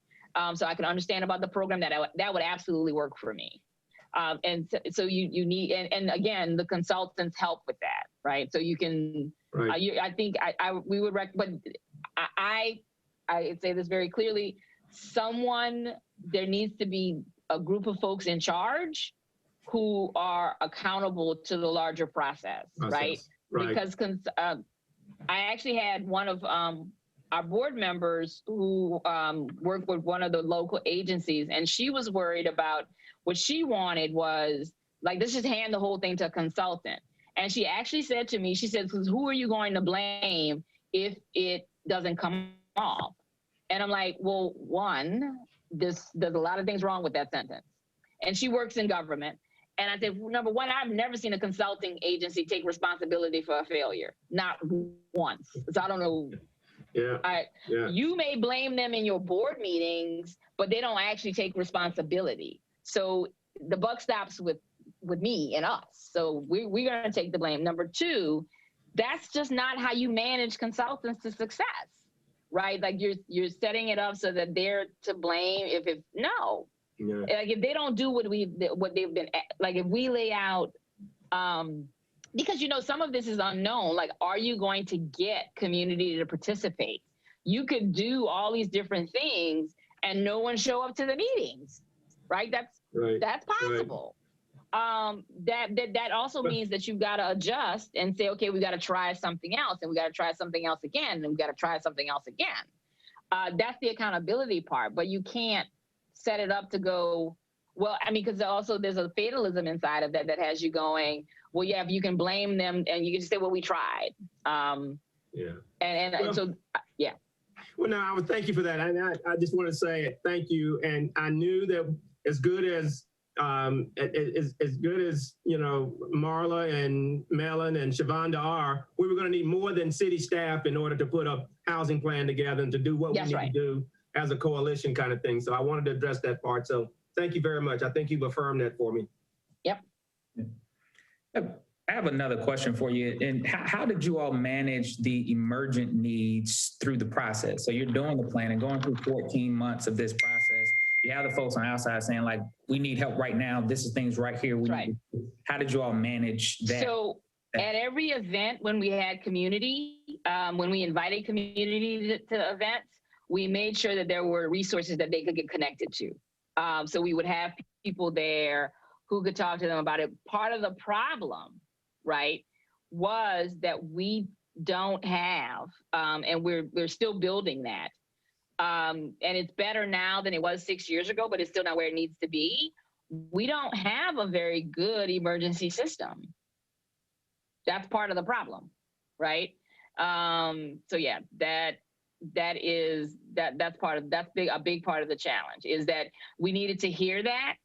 so I can understand about the program, that would absolutely work for me. And so you need, and again, the consultants help with that, right? So you can, Right. I think we would recommend, but I say this very clearly, there needs to be a group of folks in charge who are accountable to the larger process. Right? Because I actually had one of our board members who worked with one of the local agencies, and she was worried about what she wanted was, like, let's just hand the whole thing to a consultant. And she actually said to me, she said, who are you going to blame if it doesn't come off? And I'm like, well, there's a lot of things wrong with that sentence. And she works in government. And I said, number one, I've never seen a consulting agency take responsibility for a failure, not once. So I don't know. Yeah. You may blame them in your board meetings, but they don't actually take responsibility. So the buck stops with me and us. So we're going to take the blame. Number two, that's just not how you manage consultants to success, right? Like you're setting it up so that they're to blame. No. Yeah. Like if they don't do what they've been, like if we lay out, because, you know, some of this is unknown. Like, are you going to get community to participate? You could do all these different things and no one show up to the meetings, right? That's possible. Right. That also means that you've got to adjust and say, okay, we got to try something else, and we got to try something else again, and we got to try something else again. That's the accountability part, but you can't set it up to go, well, I mean, because also there's a fatalism inside of that has you going, well, yeah, you can blame them and you can just say, well, we tried. Yeah. And so, yeah. Well, no, I would thank you for that. I just want to say thank you. And I knew that as good as you know, Marla and Melon and Shavonda are, we were going to need more than city staff in order to put a housing plan together and to do what we need to do as a coalition kind of thing. So I wanted to address that part. So thank you very much. I think you've affirmed that for me. Yep. I have another question for you. And how did you all manage the emergent needs through the process? So you're doing the plan and going through 14 months of this process. You have the folks on the outside saying, like, we need help right now. This is things right here. How did you all manage that? So at every event, when we had community, when we invited community to events, we made sure that there were resources that they could get connected to. So we would have people there who could talk to them about it. Part of the problem, right, was that we don't have, and we're still building that. And it's better now than it was 6 years ago, but it's still not where it needs to be. We don't have a very good emergency system. That's part of the problem, right? So yeah, that's a big part of the challenge, is that we needed to hear that.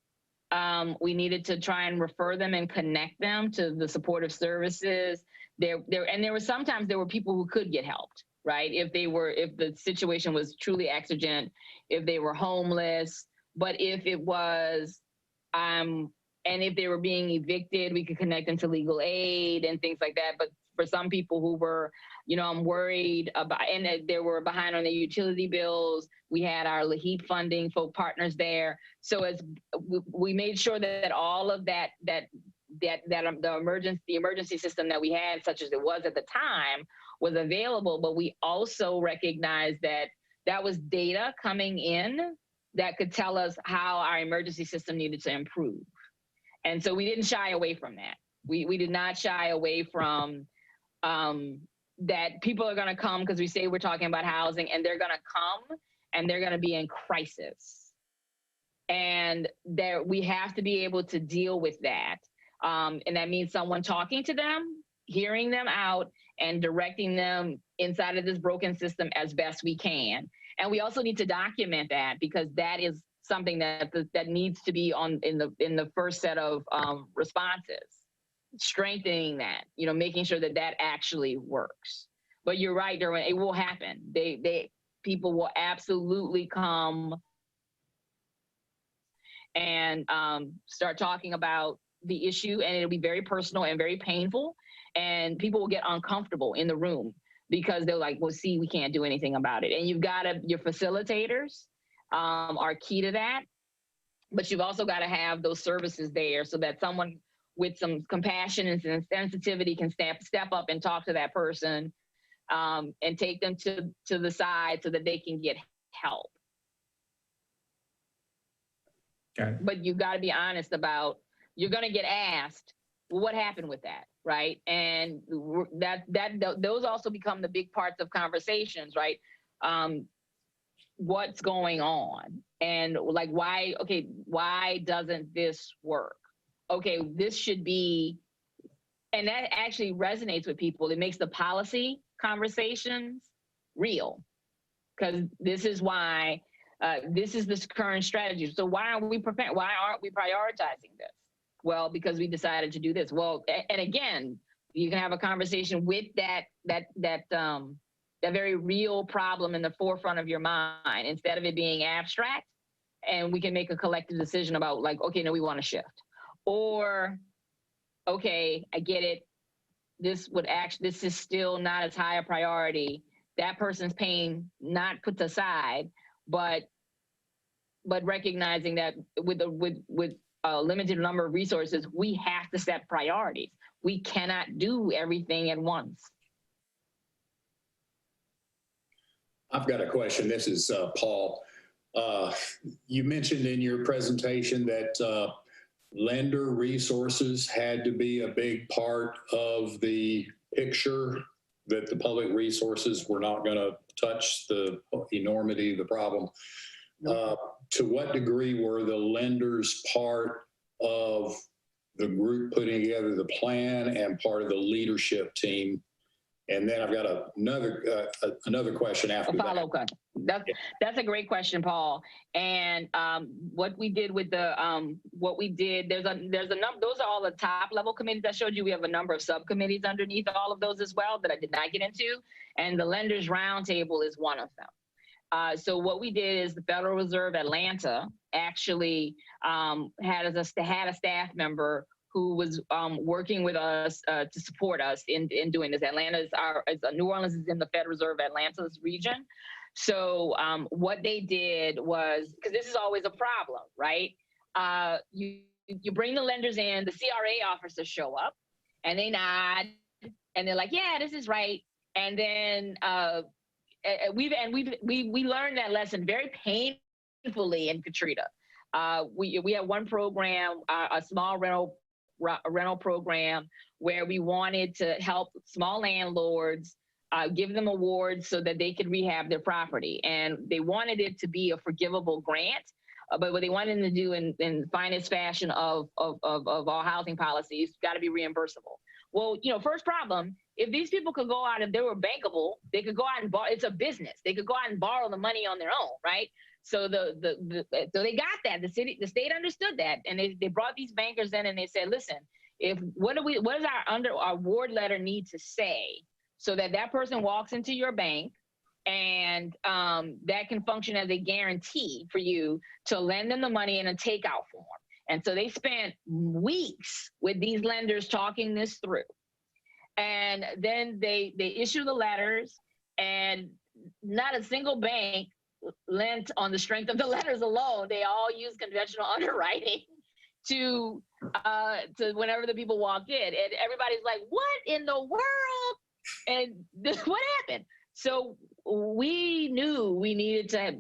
We needed to try and refer them and connect them to the supportive services. Sometimes there were people who could get helped, right? If the situation was truly exigent, if they were homeless, but if it was, and if they were being evicted, we could connect them to legal aid and things like that. But for some people who were, I'm worried about, and they were behind on their utility bills, we had our LAHEAP funding for partners there. So as we made sure that all of the emergency system that we had, such as it was at the time, was available, but we also recognized that that was data coming in that could tell us how our emergency system needed to improve. And so we didn't shy away from that. We did not shy away from that people are gonna come, because we say we're talking about housing, and they're gonna come and they're gonna be in crisis. And we have to be able to deal with that. And that means someone talking to them, hearing them out, and directing them inside of this broken system as best we can. And we also need to document that, because that is something that needs to be in the first set of responses, strengthening that, making sure that actually works. But you're right, Derwin, it will happen. People will absolutely come and start talking about the issue, and it'll be very personal and very painful. And people will get uncomfortable in the room because they're like, well, see, we can't do anything about it. And your facilitators are key to that. But you've also got to have those services there so that someone with some compassion and sensitivity can step up and talk to that person and take them to the side so that they can get help. Okay. But you've got to be honest about, you're going to get asked, well, what happened with that, right? And those also become the big parts of conversations, right? What's going on? And like, why doesn't this work? Okay, this should be, and that actually resonates with people. It makes the policy conversations real, because this is why, this is this current strategy. So why aren't we prioritizing this? Well, because we decided to do this. Well, and again, you can have a conversation with that very real problem in the forefront of your mind, instead of it being abstract, and we can make a collective decision about, like, okay, no, we want to shift. Or, okay, I get it. This is still not as high a priority. That person's pain not put aside, but recognizing that with a limited number of resources, we have to set priorities. We cannot do everything at once. I've got a question. This is Paul. You mentioned in your presentation that lender resources had to be a big part of the picture, that the public resources were not going to touch the enormity of the problem. To what degree were the lenders part of the group putting together the plan and part of the leadership team And then I've got another question after that. Follow question. That's a great question, Paul. And what we did with there's a number. Those are all the top level committees I showed you. We have a number of subcommittees underneath all of those as well that I did not get into. And the Lenders Roundtable is one of them. So what we did is the Federal Reserve Atlanta actually had a staff member who was working with us to support us in doing this. New Orleans is in the Federal Reserve Atlanta's region. So what they did was, because this is always a problem, right? You bring the lenders in, the CRA officers show up, and they nod, and they're like, "Yeah, this is right." And then we learned that lesson very painfully in Katrina. We had one program, a small rental program, where we wanted to help small landlords, give them awards so that they could rehab their property. And they wanted it to be a forgivable grant, but what they wanted to do in finest fashion of all housing policies, got to be reimbursable. Well, first problem, if these people could go out, if they were bankable, they could go out and borrow. It's a business. They could go out and borrow the money on their own, right? So so they got that. The state understood that, and they brought these bankers in and they said, listen, what does our award letter need to say so that person walks into your bank and that can function as a guarantee for you to lend them the money in a takeout form. And so they spent weeks with these lenders talking this through. And then they issue the letters, and not a single bank lent on the strength of the letters alone. They all use conventional underwriting to whenever the people walked in, and everybody's like, "What in the world?" And what happened? So we knew we needed to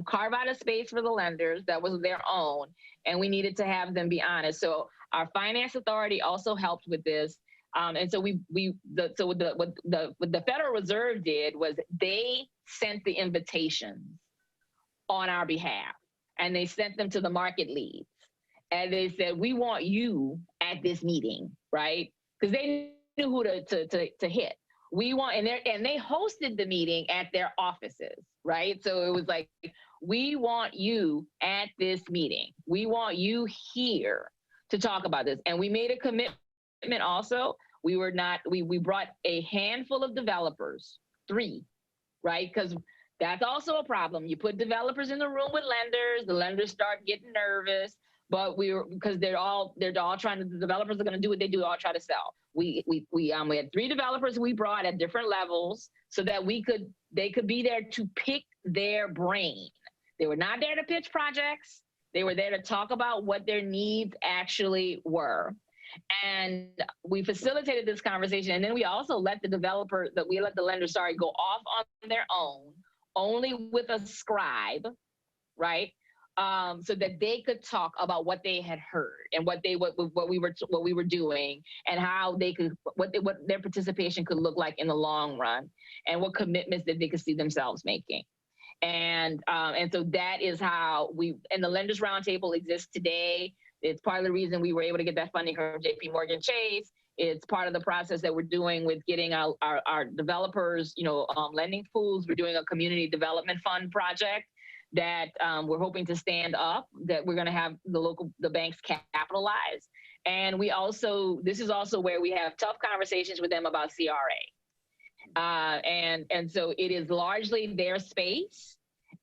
carve out a space for the lenders that was their own, and we needed to have them be honest. So our finance authority also helped with this. And so what the Federal Reserve did was they sent the invitations on our behalf, and they sent them to the market leads, and they said, "We want you at this meeting," right? Because they knew who to hit. We want, and they hosted the meeting at their offices, right? So it was like, "We want you at this meeting. We want you here to talk about this." And we made a commitment also. We brought a handful of developers, 3, right? Because that's also a problem. You put developers in the room with lenders, the lenders start getting nervous, but because they're all trying to, the developers are going to do what they do, all try to sell. We had 3 developers we brought at different levels so that they could be there to pick their brain. They were not there to pitch projects. They were there to talk about what their needs actually were. And we facilitated this conversation. And then we also let the lenders, go off on their own, only with a scribe, right? So that they could talk about what they had heard and what we were doing, and how they could, what their participation could look like in the long run, and what commitments that they could see themselves making. And so that is how and the Lenders Roundtable exists today. It's part of the reason we were able to get that funding from JP Morgan Chase. It's part of the process that we're doing with getting our developers, lending pools. We're doing a community development fund project that we're hoping to stand up, that we're going to have the banks capitalize. And this is also where we have tough conversations with them about CRA. And so it is largely their space,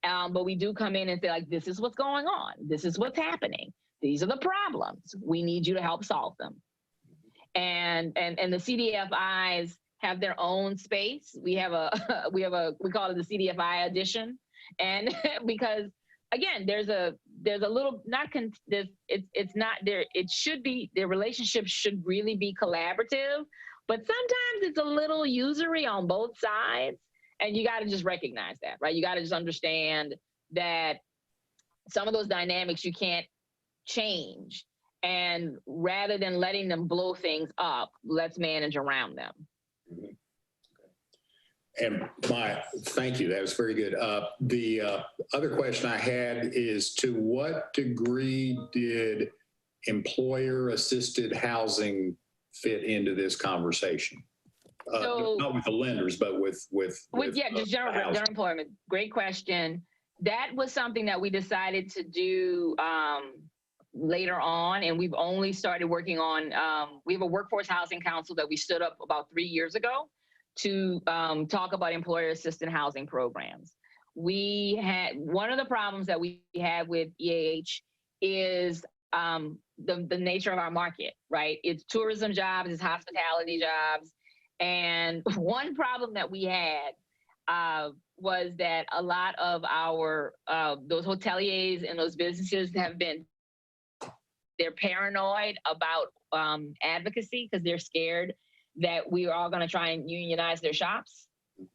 but we do come in and say, like, this is what's going on. This is what's happening. These are the problems. We need you to help solve them. And the CDFIs have their own space. We call it the CDFI edition. And because again, there's a little, it's not there. It should be, their relationship should really be collaborative, but sometimes it's a little usury on both sides. And you got to just recognize that, right? You got to just understand that some of those dynamics you can't change, and rather than letting them blow things up, let's manage around them. And thank you, that was very good. The other question I had is, to what degree did employer assisted housing fit into this conversation? not with the lenders, but with just general employment. Great question. That was something that we decided to do later on, and we've only started working on. We have a workforce housing council that we stood up about 3 years ago to talk about employer assisted housing programs. We had one of the problems that we had with EAH is the nature of our market, right? It's tourism jobs, it's hospitality jobs. And one problem that we had was that a lot of our, those hoteliers and those businesses they're paranoid about advocacy because they're scared that we are all going to try and unionize their shops.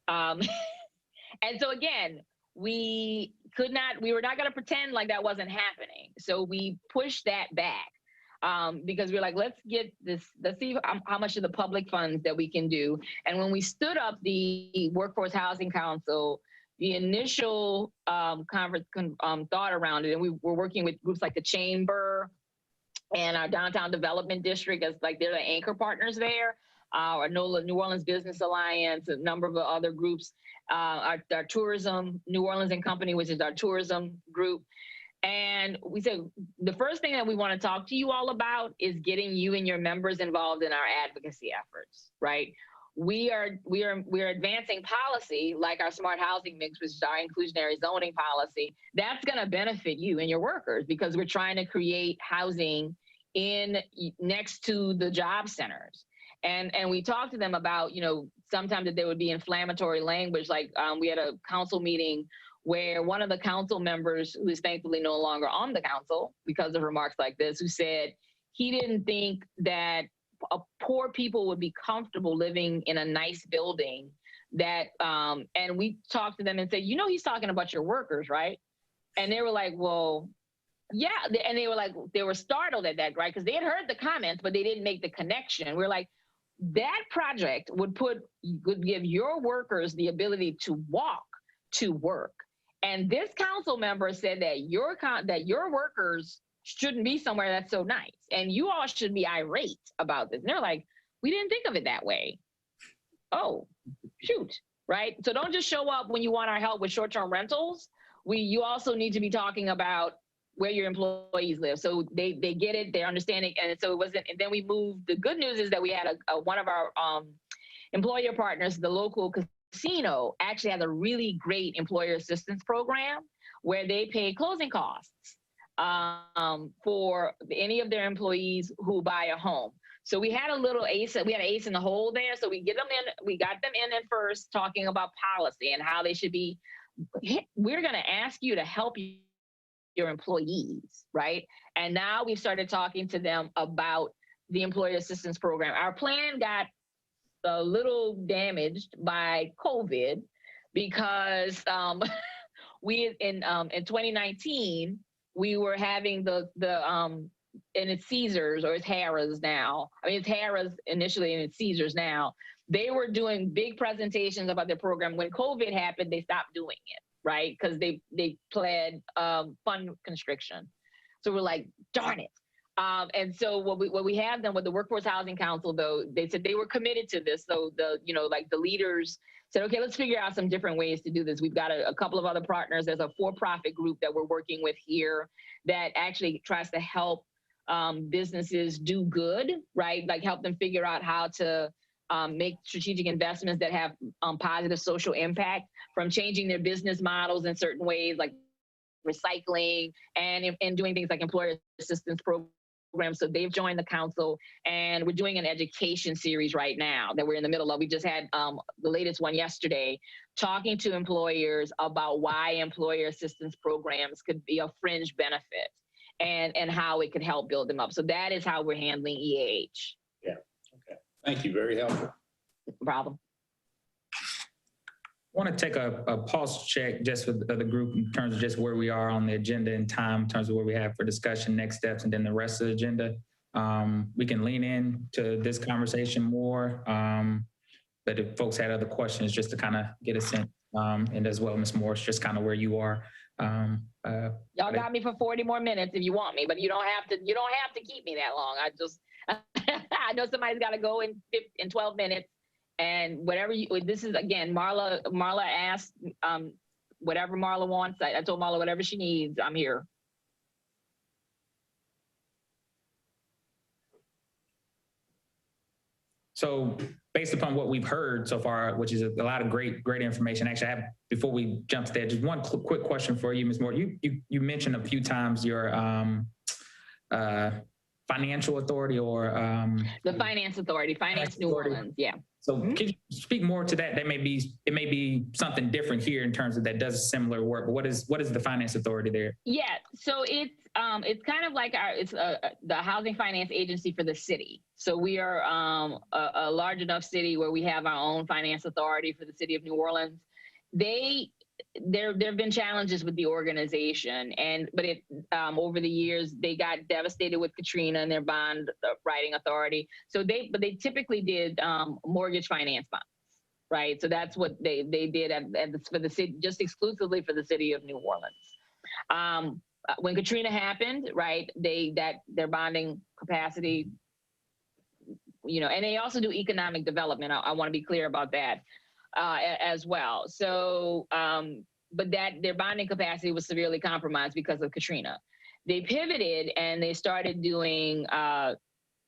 And so again, we were not going to pretend like that wasn't happening. So we pushed that back because we're like, let's see how much of the public funds that we can do. And when we stood up the Workforce Housing Council, the initial thought around it, and we were working with groups like the Chamber and our Downtown Development District as like they're the anchor partners there. Our New Orleans Business Alliance, a number of other groups, our tourism, New Orleans and Company, which is our tourism group. And we said, the first thing that we want to talk to you all about is getting you and your members involved in our advocacy efforts, right? We are advancing policy like our smart housing mix, which is our inclusionary zoning policy. That's going to benefit you and your workers because we're trying to create housing next to the job centers. And we talked to them about, sometimes that there would be inflammatory language. Like we had a council meeting where one of the council members, who is thankfully no longer on the council because of remarks like this, who said he didn't think that poor people would be comfortable living in a nice building and we talked to them and said, he's talking about your workers, right? And they were like, well, yeah. And they were startled at that, right? Because they had heard the comments, but they didn't make the connection. We're like, that project would give your workers the ability to walk to work. And this council member said that your workers shouldn't be somewhere that's so nice. And you all should be irate about this. And they're like, we didn't think of it that way. Oh, shoot, right? So don't just show up when you want our help with short-term rentals. You also need to be talking about where your employees live. So they get it, they're understanding. And so it wasn't, and then we moved. The good news is that we had one of our employer partners, the local casino, actually has a really great employer assistance program where they pay closing costs for any of their employees who buy a home. So we had a little ace, we had an ace in the hole there. So we got them in at first talking about policy and how they should be. We're going to ask you to help your employees, right? And now we've started talking to them about the employee assistance program. Our plan got a little damaged by COVID because we in 2019 we were having and it's Caesars, or it's Harrah's now. I mean, it's Harrah's initially and it's Caesars now. They were doing big presentations about their program. When COVID happened, they stopped doing it, right? Because they pled fund constriction. So we're like, darn it. And so what we have done with the Workforce Housing Council, though, they said they were committed to this. So the leaders said, okay, let's figure out some different ways to do this. We've got a couple of other partners. There's a for-profit group that we're working with here that actually tries to help businesses do good, right? Like help them figure out how to make strategic investments that have positive social impact, from changing their business models in certain ways, like recycling and doing things like employer assistance programs. So they've joined the council, and we're doing an education series right now that we're in the middle of. We just had the latest one yesterday, talking to employers about why employer assistance programs could be a fringe benefit and how it could help build them up. So that is how we're handling EAH. Yeah, okay. Thank you, very helpful. No problem. I want to take a pulse check just with the group in terms of just where we are on the agenda and time, in terms of what we have for discussion, next steps, and then the rest of the agenda. We can lean in to this conversation more, but if folks had other questions, just to kind of get a sense, and as well, Ms. Morris, just kind of where you are. Y'all got me for 40 more minutes if you want me, but you don't have to keep me that long. I know somebody's got to go in 12 minutes. And whatever this is, again, Marla asked, whatever Marla wants. I told Marla whatever she needs, I'm here. So based upon what we've heard so far, which is a lot of great information. Actually, I have, before we jump to that, just one quick question for you, Ms. Moore. You mentioned a few times your financial authority or the finance authority, Finance New Orleans, yeah. So Could you speak more to that? It may be something different here in terms of that does similar work, but what is the finance authority there? Yeah, so it's kind of like the housing finance agency for the city. So we are a large enough city where we have our own finance authority for the city of New Orleans. There have been challenges with the organization, but over the years they got devastated with Katrina and their bond writing authority. So they typically did mortgage finance bonds, right? So that's what they did for the city, just exclusively for the city of New Orleans. When Katrina happened, right, their bonding capacity, and they also do economic development. I want to be clear about that. As well. So, but their bonding capacity was severely compromised because of Katrina. They pivoted and they started doing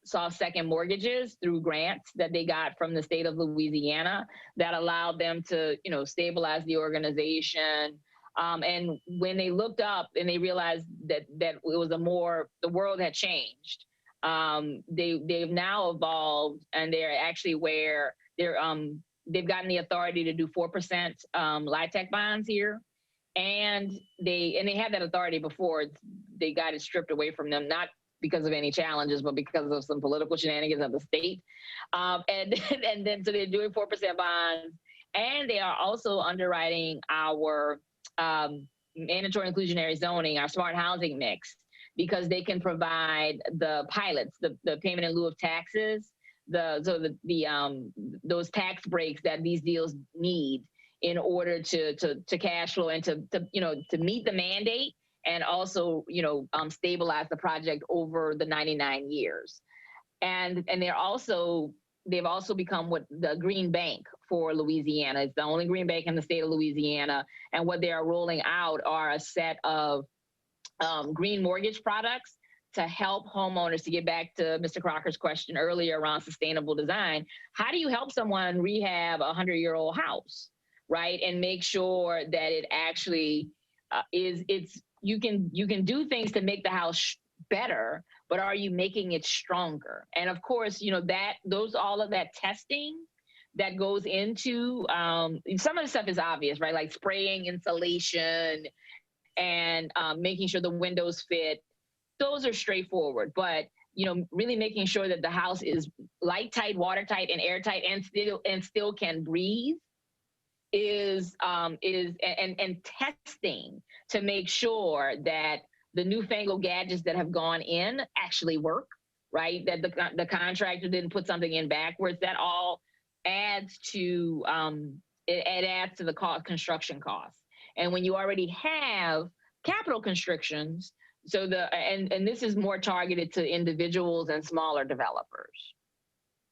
soft second mortgages through grants that they got from the state of Louisiana that allowed them to, stabilize the organization. And when they looked up and they realized that it was the world had changed. They've now evolved and they're actually where they've gotten the authority to do 4% LIHTC bonds here. And they had that authority before. They got it stripped away from them, not because of any challenges, but because of some political shenanigans of the state. And then so they're doing 4% bonds. And they are also underwriting our mandatory inclusionary zoning, our smart housing mix, because they can provide the pilots, the payment in lieu of taxes, those tax breaks that these deals need in order to cash flow and to meet the mandate and also stabilize the project over the 99 years. And they've also become what the green bank for Louisiana. It's the only green bank in the state of Louisiana. And what they are rolling out are a set of green mortgage products to help homeowners, to get back to Mr. Crocker's question earlier around sustainable design. How do you help someone rehab a 100-year-old house, right? And make sure that it actually you can do things to make the house better, but are you making it stronger? And of course, all of that testing that goes into, some of the stuff is obvious, right? Like spraying insulation and making sure the windows fit. Those are straightforward, but really making sure that the house is light tight, watertight, and airtight, and still can breathe is testing to make sure that the newfangled gadgets that have gone in actually work, right? That the contractor didn't put something in backwards. That all adds to the construction costs. And when you already have capital constrictions. So and this is more targeted to individuals and smaller developers.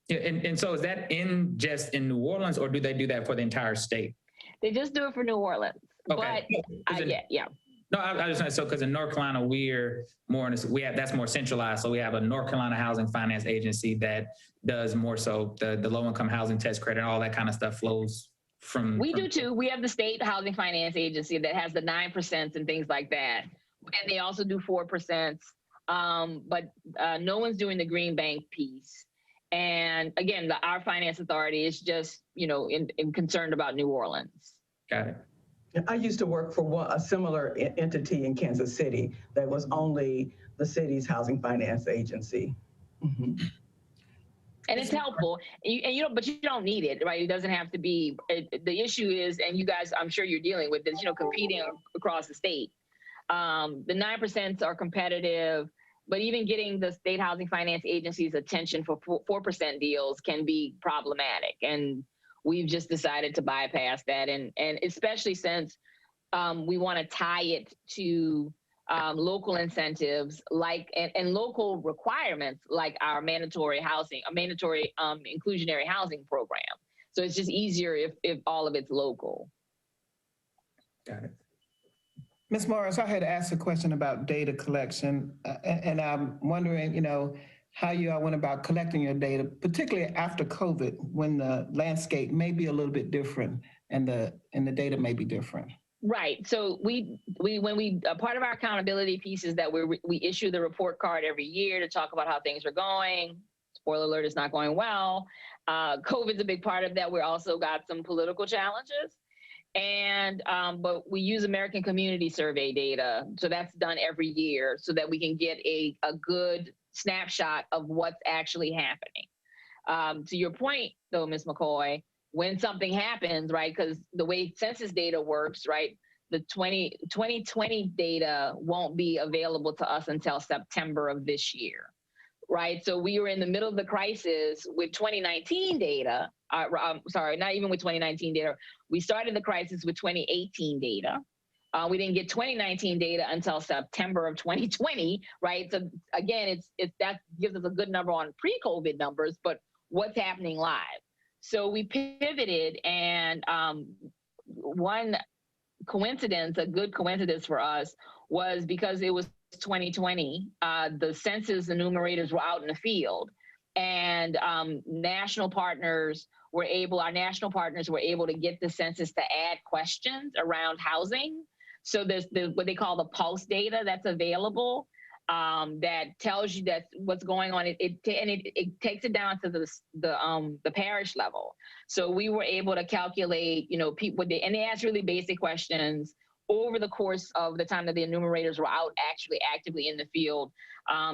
Yeah, and so is that just in New Orleans, or do they do that for the entire state? They just do it for New Orleans. Okay. But yeah. No, I was just because in North Carolina we're more that's more centralized. So we have a North Carolina Housing Finance Agency that does more so the low income housing tax credit and all that kind of stuff flows from. We do too. We have the state housing finance agency that has the 9% and things like that. And they also do 4%, but no one's doing the green bank piece. And again, our finance authority is just, concerned about New Orleans. Got it. I used to work for a similar entity in Kansas City that was only the city's housing finance agency. Mm-hmm. And it's helpful, but you don't need it, right? It doesn't have to be. The issue is, and you guys, I'm sure you're dealing with this, competing across the state. The 9% are competitive, but even getting the state housing finance agency's attention for 4% deals can be problematic. And we've just decided to bypass that. And especially since we want to tie it to local incentives and local requirements like our mandatory inclusionary housing program. So it's just easier if all of it's local. Got it. Ms. Morris, I had asked a question about data collection, and I'm wondering, how you all went about collecting your data, particularly after COVID, when the landscape may be a little bit different and the data may be different. Right. So part of our accountability piece is that we issue the report card every year to talk about how things are going. Spoiler alert, it's not going well. COVID's a big part of that. We also got some political challenges. But we use American Community Survey data. So that's done every year so that we can get a good snapshot of what's actually happening. To your point, though, Ms. McCoy, when something happens, right, because the way census data works, right, the 2020 data won't be available to us until September of this year, right? So we were in the middle of the crisis with 2019 data. Sorry, not even with 2019 data. We started the crisis with 2018 data. We didn't get 2019 data until September of 2020, right? So again, that gives us a good number on pre-COVID numbers, but what's happening live? So we pivoted, and one coincidence, a good coincidence for us, was because it was 2020, the census enumerators were out in the field, and our national partners were able to get the census to add questions around housing. So there's what they call the pulse data that's available that tells you that what's going on. It takes it down to the parish level. So we were able to calculate, people, and they asked really basic questions over the course of the time that the enumerators were out actually actively in the field.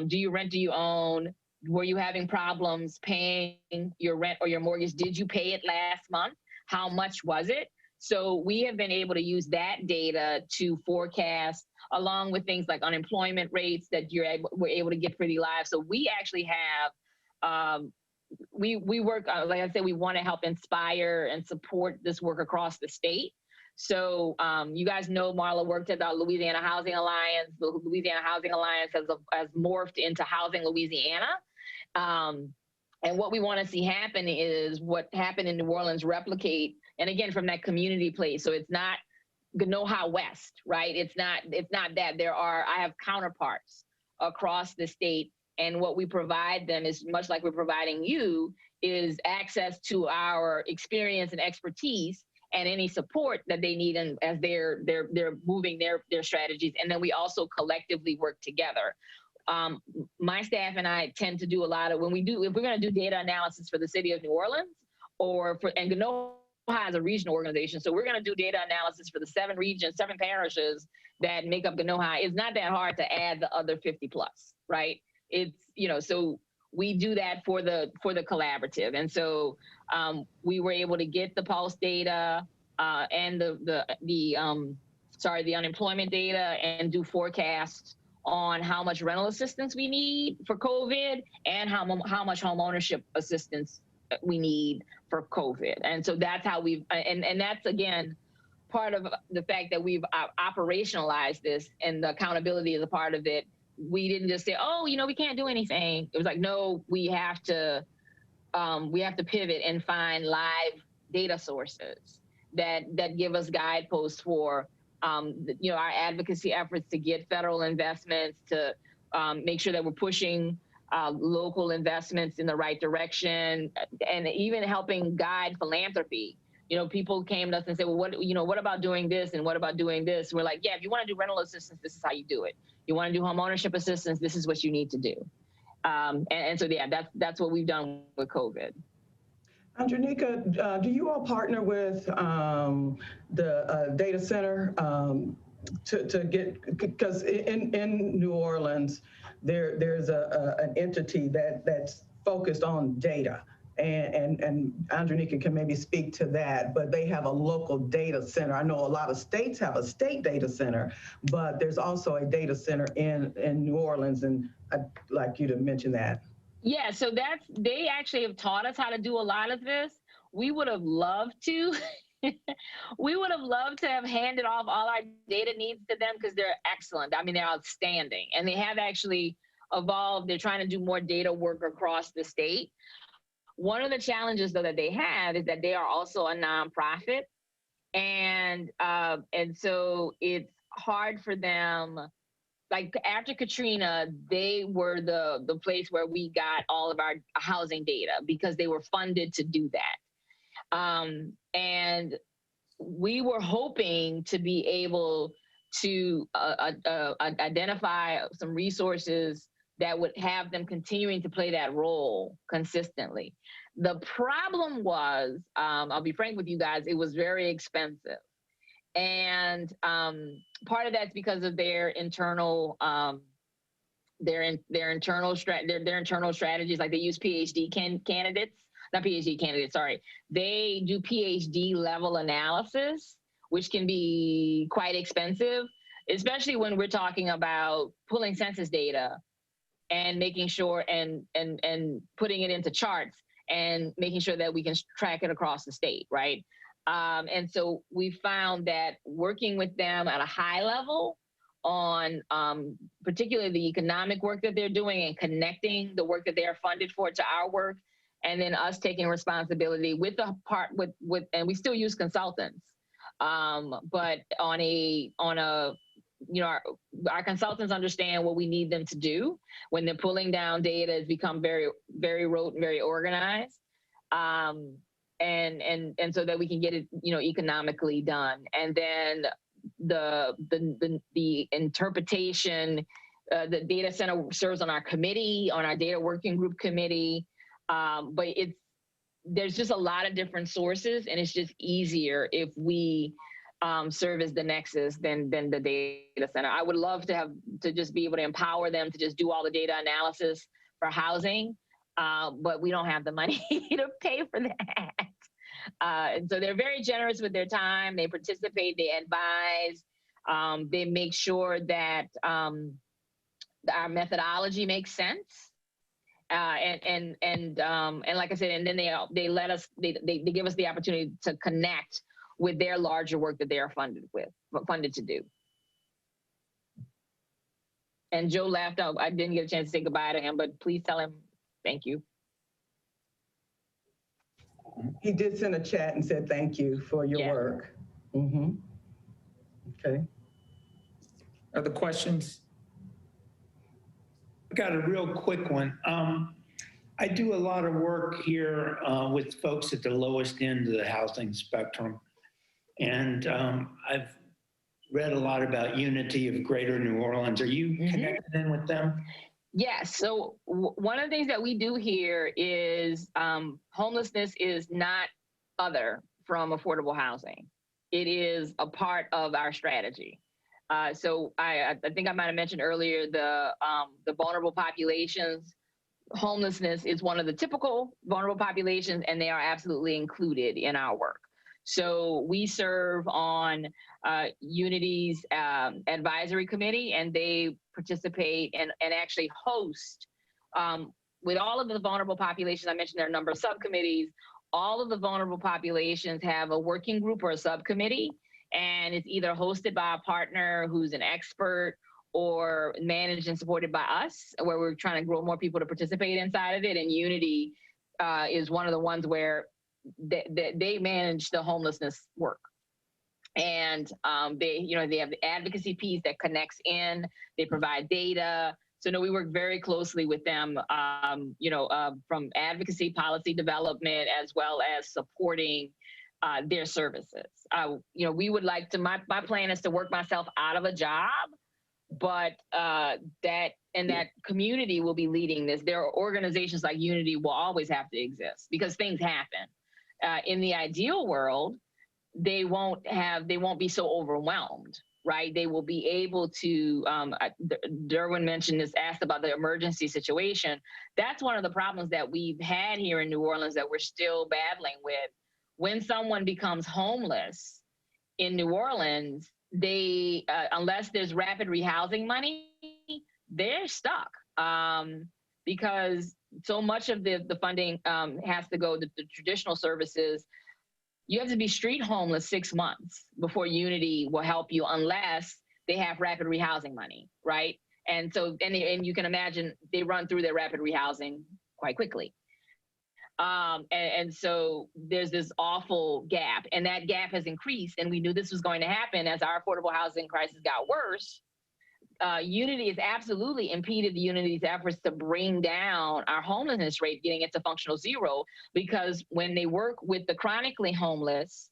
Do you rent? Do you own? Were you having problems paying your rent or your mortgage? Did you pay it last month? How much was it? So we have been able to use that data to forecast, along with things like unemployment rates that we're able to get pretty live. So we actually have, we work, like I said, we want to help inspire and support this work across the state. So you guys know Marla worked at the Louisiana Housing Alliance. The Louisiana Housing Alliance has morphed into Housing Louisiana. And what we want to see happen is what happened in New Orleans replicate, and again, from that community place. So it's not Ganoha West, right? It's not that. I have counterparts across the state, and what we provide them is much like we're providing you, is access to our experience and expertise and any support that they need as they're moving their strategies. And then we also collectively work together. My staff and I tend to do a lot of, if we're going to do data analysis for the city of New Orleans, and Ganoha as a regional organization, so we're going to do data analysis for the 7 parishes that make up Ganoha. It's not that hard to add the other 50 plus, right? It's, so we do that for the collaborative. And so we were able to get the pulse data and the unemployment data and do forecasts on how much rental assistance we need for COVID and how much home ownership assistance we need for COVID. And so that's how and that's, again, part of the fact that we've operationalized this, and the accountability is a part of it. We didn't just say, we can't do anything. It was like, no, we have to pivot and find live data sources that give us guideposts for our advocacy efforts to get federal investments, to make sure that we're pushing local investments in the right direction, and even helping guide philanthropy. People came to us and said, well, what about doing this, and what about doing this? And we're like, yeah, if you want to do rental assistance, this is how you do it. You want to do home ownership assistance, this is what you need to do. And so, yeah, that's what we've done with COVID. Andronika, do you all partner with the data center to get, because in New Orleans, there's an entity that's focused on data, and Andronika can maybe speak to that, but they have a local data center. I know a lot of states have a state data center, but there's also a data center in New Orleans, and I'd like you to mention that. Yeah, so they actually have taught us how to do a lot of this. We would have loved to. We would have loved to have handed off all our data needs to them, because they're excellent. I mean, they're outstanding. And they have actually evolved. They're trying to do more data work across the state. One of the challenges, though, that they have is that they are also a nonprofit, and so it's hard for them. Like after Katrina, they were the place where we got all of our housing data because they were funded to do that. And we were hoping to be able to identify some resources that would have them continuing to play that role consistently. The problem was, I'll be frank with you guys, it was very expensive. And part of that's because of their internal strategies. Like they use PhD candidates, not PhD candidates, sorry. They do PhD level analysis, which can be quite expensive, especially when we're talking about pulling census data and making sure and putting it into charts and making sure that we can track it across the state, right? And so we found that working with them at a high level on particularly the economic work that they're doing and connecting the work that they are funded for to our work, and then us taking responsibility with the part with and we still use consultants, but on a you know, our consultants understand what we need them to do when they're pulling down data. It's become very, very rote and very organized. And so that we can get it, you know, economically done. And then the interpretation, the data center serves on our committee, on our data working group committee. But there's just a lot of different sources, and it's just easier if we serve as the nexus than the data center. I would love to just be able to empower them to just do all the data analysis for housing, but we don't have the money to pay for that. And so they're very generous with their time. They participate, they advise, they make sure that our methodology makes sense. And like I said, and then they let us, they give us the opportunity to connect with their larger work that they are funded to do. And Joe laughed out. I didn't get a chance to say goodbye to him, but please tell him thank you. He did send a chat and said thank you for your work. Mm-hmm. Okay. Other questions? I got a real quick one. I do a lot of work here with folks at the lowest end of the housing spectrum. And I've read a lot about Unity of Greater New Orleans. Are you connected in with them? Yes. So one of the things that we do here is homelessness is not other from affordable housing. It is a part of our strategy. So I think I might have mentioned earlier the vulnerable populations. Homelessness is one of the typical vulnerable populations, and they are absolutely included in our work. So we serve on Unity's advisory committee, and they participate and actually host with all of the vulnerable populations. I mentioned there are a number of subcommittees. All of the vulnerable populations have a working group or a subcommittee, and it's either hosted by a partner who's an expert or managed and supported by us, where we're trying to grow more people to participate inside of it. And Unity is one of the ones where they manage the homelessness work. And they have the advocacy piece that connects in, they provide data. So no, we work very closely with them, from advocacy, policy development, as well as supporting their services. We would like to, my plan is to work myself out of a job, but that community will be leading this. There are organizations like Unity will always have to exist because things happen. In the ideal world, they won't be so overwhelmed, right? They will be able to, Derwin mentioned this, asked about the emergency situation. That's one of the problems that we've had here in New Orleans that we're still battling with. When someone becomes homeless in New Orleans, they, unless there's rapid rehousing money, they're stuck because so much of the funding has to go to the traditional services. You have to be street homeless 6 months before Unity will help you unless they have rapid rehousing money, right? And so, and you can imagine they run through their rapid rehousing quite quickly. And so there's this awful gap, and that gap has increased. And we knew this was going to happen as our affordable housing crisis got worse. Unity has absolutely impeded the Unity's efforts to bring down our homelessness rate, getting it to functional zero, because when they work with the chronically homeless,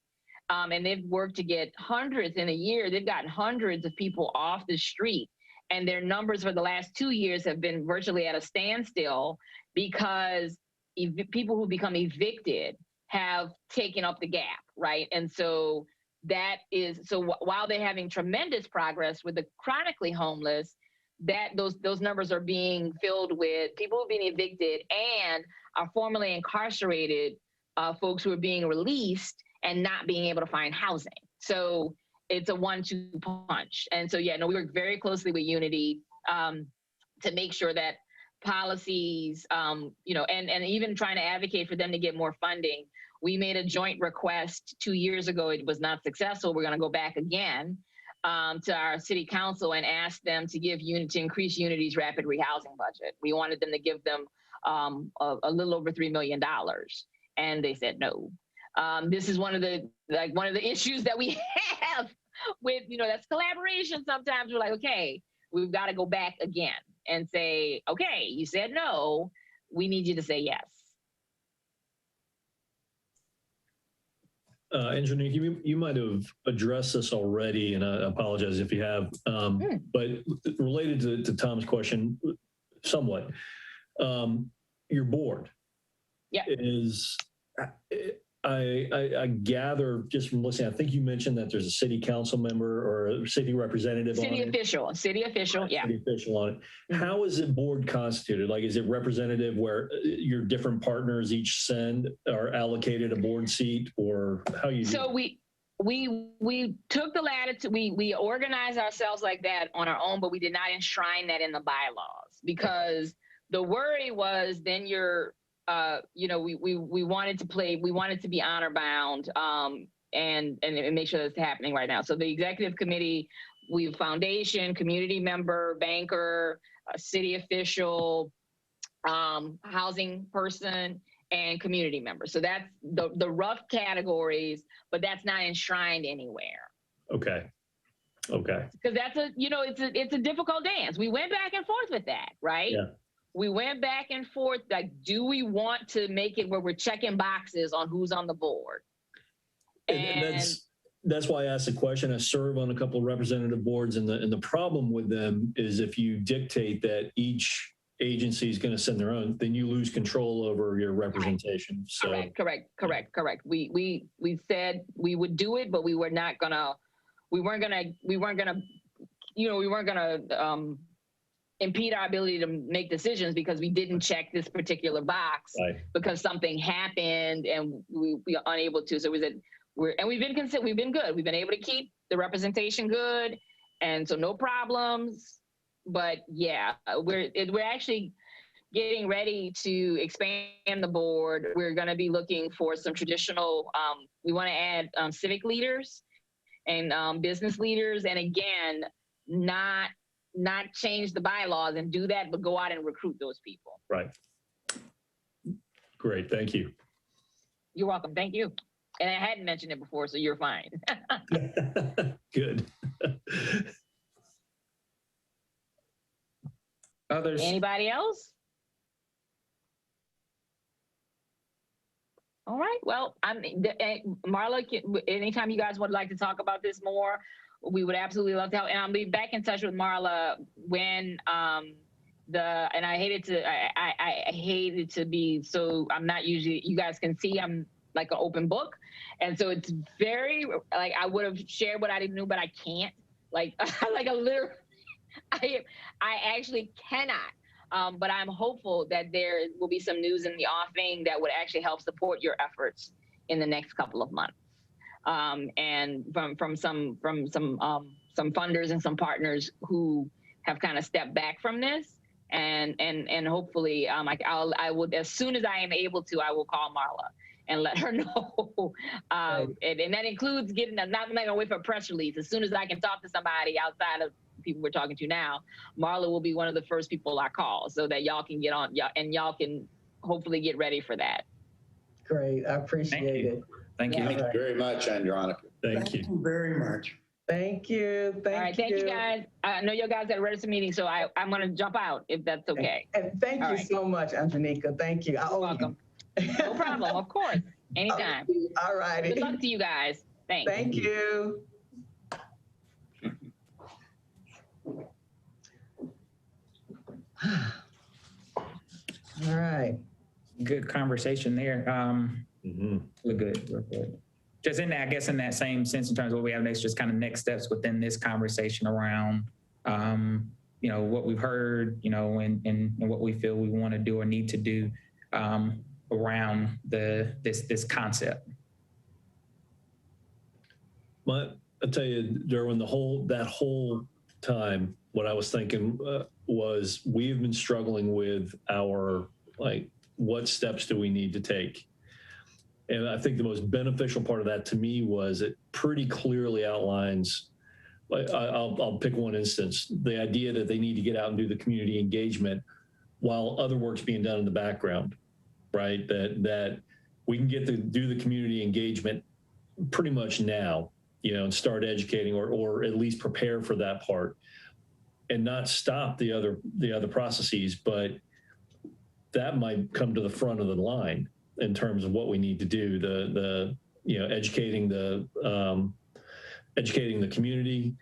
and they've worked to get hundreds in a year, they've gotten hundreds of people off the street. And their numbers for the last 2 years have been virtually at a standstill because people who become evicted have taken up the gap, right? And so while they're having tremendous progress with the chronically homeless, that those numbers are being filled with people who've been evicted and are formerly incarcerated folks who are being released and not being able to find housing. So it's a 1-2 punch. And so, we work very closely with Unity to make sure that policies, and even trying to advocate for them to get more funding. We made a joint request 2 years ago. It was not successful. We're going to go back again to our city council and ask them to increase Unity's rapid rehousing budget. We wanted them to give them a little over $3 million, and they said no. This is one of the issues that we have with, that's collaboration. Sometimes we're like, okay, we've got to go back again and say, okay, you said no, we need you to say yes. Engineer, you might have addressed this already, and I apologize if you have, but related to Tom's question somewhat, your board is, I gather just from listening, I think you mentioned that there's a city council member or a city representative on it. City official, yeah. City official on it. How is the board constituted? Like, is it representative where your different partners each are allocated a board seat, or how you do So it? we took the latitude, we organized ourselves like that on our own, but we did not enshrine that in the bylaws, because the worry was then we wanted to be honor bound and make sure that's happening right now. So the executive committee, we have foundation, community member, banker, city official, housing person, and community member. So that's the rough categories, but that's not enshrined anywhere. Okay. Because that's it's a difficult dance. We went back and forth with that, right? Yeah. We went back and forth, like, do we want to make it where we're checking boxes on who's on the board? And that's why I asked the question. I serve on a couple of representative boards, and the problem with them is if you dictate that each agency is going to send their own, then you lose control over your representation. So Correct. We said we would do it, but we weren't gonna impede our ability to make decisions because we didn't check this particular box, right, because something happened and we are unable to. So we've been good. We've been able to keep the representation good, and so no problems. But we're actually getting ready to expand the board. We're going to be looking for some traditional. We want to add civic leaders and business leaders, and again, not change the bylaws and do that, but go out and recruit those people. Right. Great. Thank you. You're welcome. Thank you. And I hadn't mentioned it before, so you're fine. Good. Others? Anybody else? All right. Well, Marla, anytime you guys would like to talk about this more, we would absolutely love to help. And I'll be back in touch with Marla when and I hated to be, so I'm not usually, you guys can see I'm like an open book. And so it's very, like, I would have shared what I didn't know, but I can't. Like I actually cannot. But I'm hopeful that there will be some news in the offing that would actually help support your efforts in the next couple of months. And from some funders and some partners who have kind of stepped back from this, and hopefully, I will, as soon as I am able to, I will call Marla and let her know. And that includes getting, I'm not gonna wait for a press release. As soon as I can talk to somebody outside of people we're talking to now, Marla will be one of the first people I call, so that y'all can get on, and y'all can hopefully get ready for that. Great. I appreciate it. Thank you. Thank you very much, Andronica. Thank you. Thank you very much. Thank you. All right, thank you guys. I know you guys at a register meeting, so I'm gonna jump out if that's okay. And thank All you right. so much, Andronica. Thank you. I owe you. Welcome. No problem, of course, anytime. All righty. Good luck to you guys. Thanks. Thank you. All right. Good conversation there. We're good. We're good. Just in that, I guess, in that same sense, in terms of what we have next, just kind of next steps within this conversation around, you know, what we've heard, you know, and what we feel we want to do or need to do around this concept. I'll tell you, Derwin, that whole time, what I was thinking was we've been struggling with our, like, what steps do we need to take? And I think the most beneficial part of that to me was it pretty clearly outlines, like, I'll pick one instance, the idea that they need to get out and do the community engagement while other work's being done in the background, right? That we can get to do the community engagement pretty much now, you know, and start educating or at least prepare for that part and not stop the other processes, but that might come to the front of the line in terms of what we need to do, the you know, educating the community,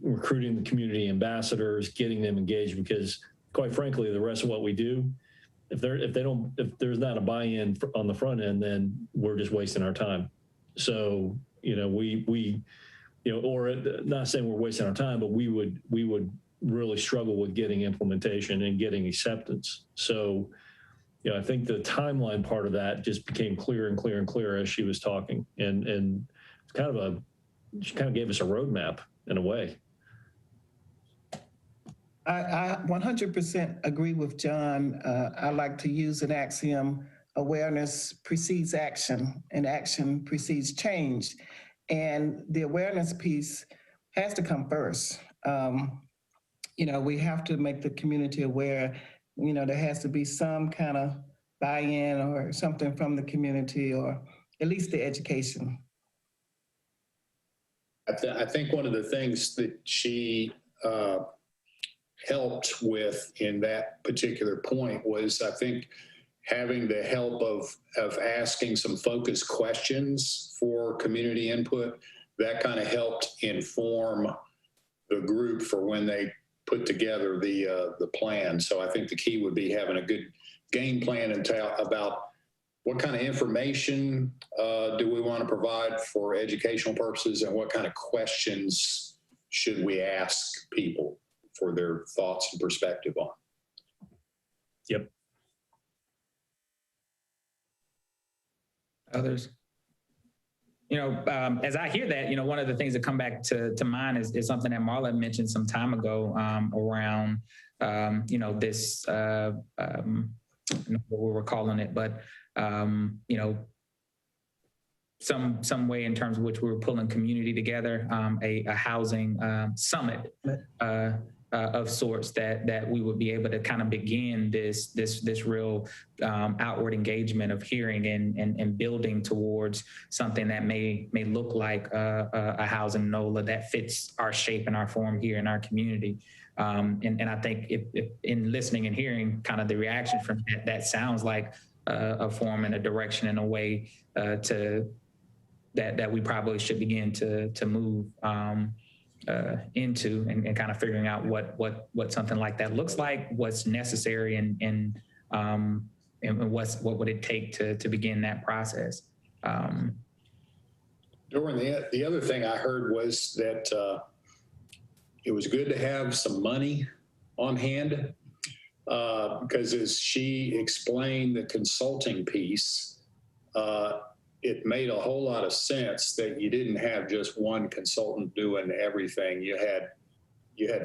recruiting the community ambassadors, getting them engaged, because quite frankly, the rest of what we do, if there's not a buy-in on the front end, then we're just wasting our time. So, you know, we you know, or not saying we're wasting our time, but we would really struggle with getting implementation and getting acceptance. So, you know, I think the timeline part of that just became clearer and clearer and clearer as she was talking, and she kind of gave us a roadmap in a way. I 100% agree with John. I like to use an axiom: awareness precedes action, and action precedes change. And the awareness piece has to come first. You know, we have to make the community aware. You know, there has to be some kind of buy-in or something from the community, or at least the education. I think one of the things that she helped with in that particular point was, I think, having the help of asking some focused questions for community input. That kind of helped inform the group for when they put together the plan. So I think the key would be having a good game plan about what kind of information do we want to provide for educational purposes, and what kind of questions should we ask people for their thoughts and perspective on. Yep. Others? You know, as I hear that, you know, one of the things that come back to mind is something that Marla mentioned some time ago around, you know, this, I don't know what we were calling it, but, you know, some way in terms of which we were pulling community together, a housing summit of sorts that we would be able to kind of begin this real outward engagement of hearing and building towards something that may look like a housing NOLA that fits our shape and our form here in our community. And I think if in listening and hearing kind of the reaction from that sounds like a form and a direction and a way that we probably should begin to move into and kind of figuring out what something like that looks like, what's necessary, and what would it take to begin that process. Doran, the other thing I heard was that it was good to have some money on hand because as she explained the consulting piece, it made a whole lot of sense that you didn't have just one consultant doing everything. You had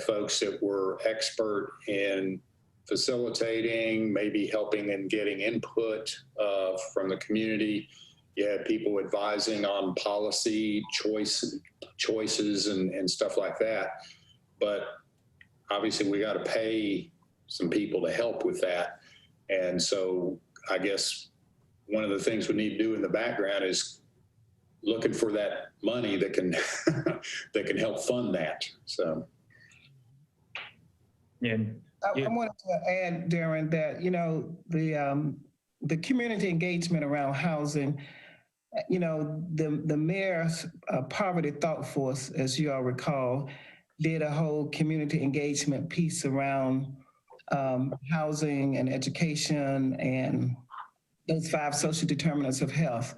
folks that were expert in facilitating, maybe helping and getting input from the community. You had people advising on policy choices and stuff like that. But obviously we got to pay some people to help with that. And so I guess one of the things we need to do in the background is looking for that money that can that can help fund that. So, yeah. I wanted to add, Darren, that the community engagement around housing. The mayor's poverty thought force, as you all recall, did a whole community engagement piece around housing and education and those 5 social determinants of health.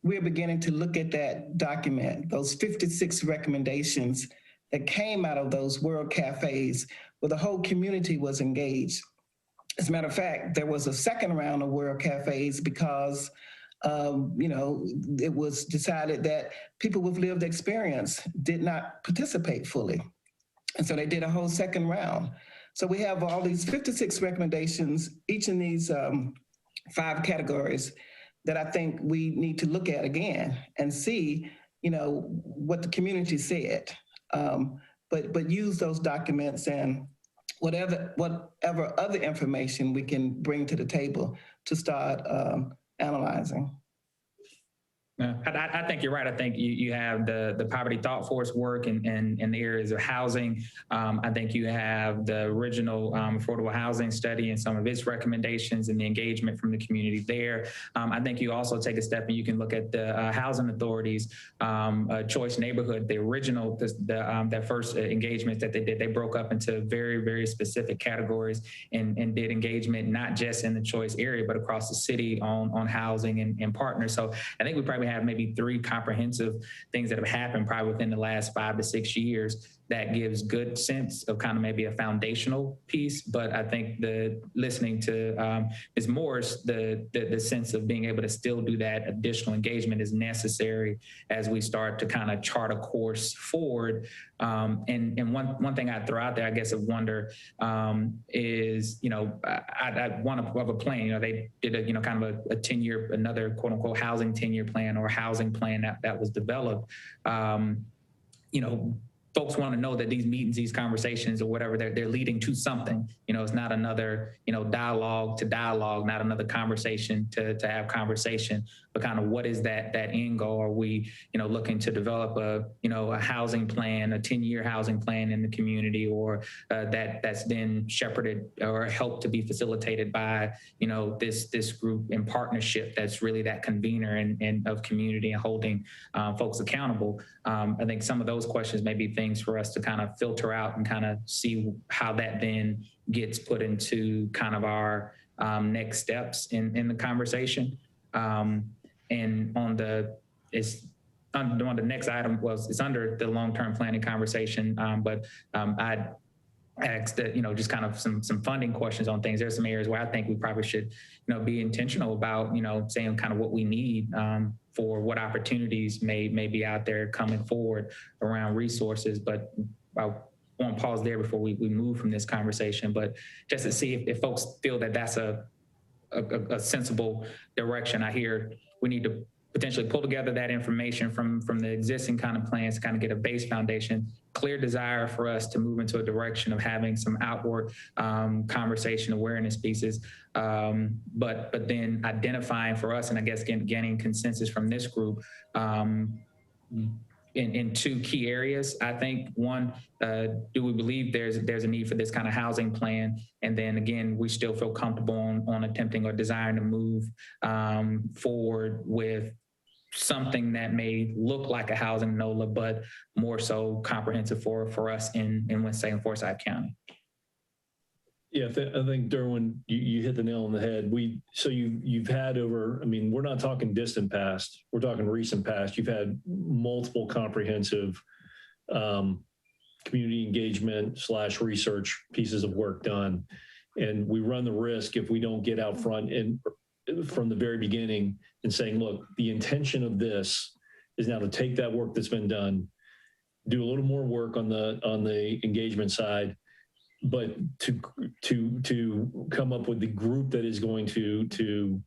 We're beginning to look at that document, those 56 recommendations that came out of those World Cafes, where the whole community was engaged. As a matter of fact, there was a second round of World Cafes because it was decided that people with lived experience did not participate fully. And so they did a whole second round. So we have all these 56 recommendations, each in these 5 categories that I think we need to look at again and see, what the community said. But use those documents and whatever other information we can bring to the table to start analyzing. I think you're right. I think you have the poverty thought force work in the areas of housing. I think you have the original affordable housing study and some of its recommendations and the engagement from the community there. I think you also take a step and you can look at the housing authorities, choice neighborhood, the original, that first engagement that they did. They broke up into very, very specific categories and did engagement, not just in the choice area, but across the city on housing and partners. So I think we probably have maybe 3 comprehensive things that have happened probably within the last 5 to 6 years that gives good sense of kind of maybe a foundational piece. But I think listening to Ms. Morris, the sense of being able to still do that additional engagement is necessary as we start to kind of chart a course forward. And one thing I'd throw out there, I guess, of wonder is, I want to have a plan. They did a kind of a 10-year, another quote unquote housing 10-year plan or housing plan that was developed. Folks want to know that these meetings, these conversations or whatever, they're leading to something. It's not another, dialogue to dialogue, not another conversation to have conversation, but kind of what is that end goal? Are we, looking to develop a housing plan, a 10-year housing plan in the community, or that's then shepherded or helped to be facilitated by, this group in partnership that's really that convener and of community and holding folks accountable. I think some of those questions may be things for us to kind of filter out and kind of see how that then gets put into kind of our next steps in the conversation. And on the next item, it's under the long-term planning conversation, but I'd asked that, just kind of some funding questions on things. There's some areas where I think we probably should, be intentional about, saying kind of what we need for what opportunities may be out there coming forward around resources. But I won't pause there before we move from this conversation, but just to see if folks feel that that's a sensible direction. I hear we need to potentially pull together that information from the existing kind of plans to kind of get a base foundation, clear desire for us to move into a direction of having some outward conversation awareness pieces, but then identifying for us, and I guess getting consensus from this group in 2 key areas. I think one, do we believe there's a need for this kind of housing plan? And then again, we still feel comfortable on attempting or desiring to move forward with something that may look like a housing NOLA, but more so comprehensive for us in Winston-Salem, Forsyth County. Yeah, I think Derwin, you hit the nail on the head. You've had we're not talking distant past, we're talking recent past. You've had multiple comprehensive community engagement / research pieces of work done. And we run the risk if we don't get out front and from the very beginning and saying, look, the intention of this is now to take that work that's been done, do a little more work on the engagement side, but to come up with the group that is going to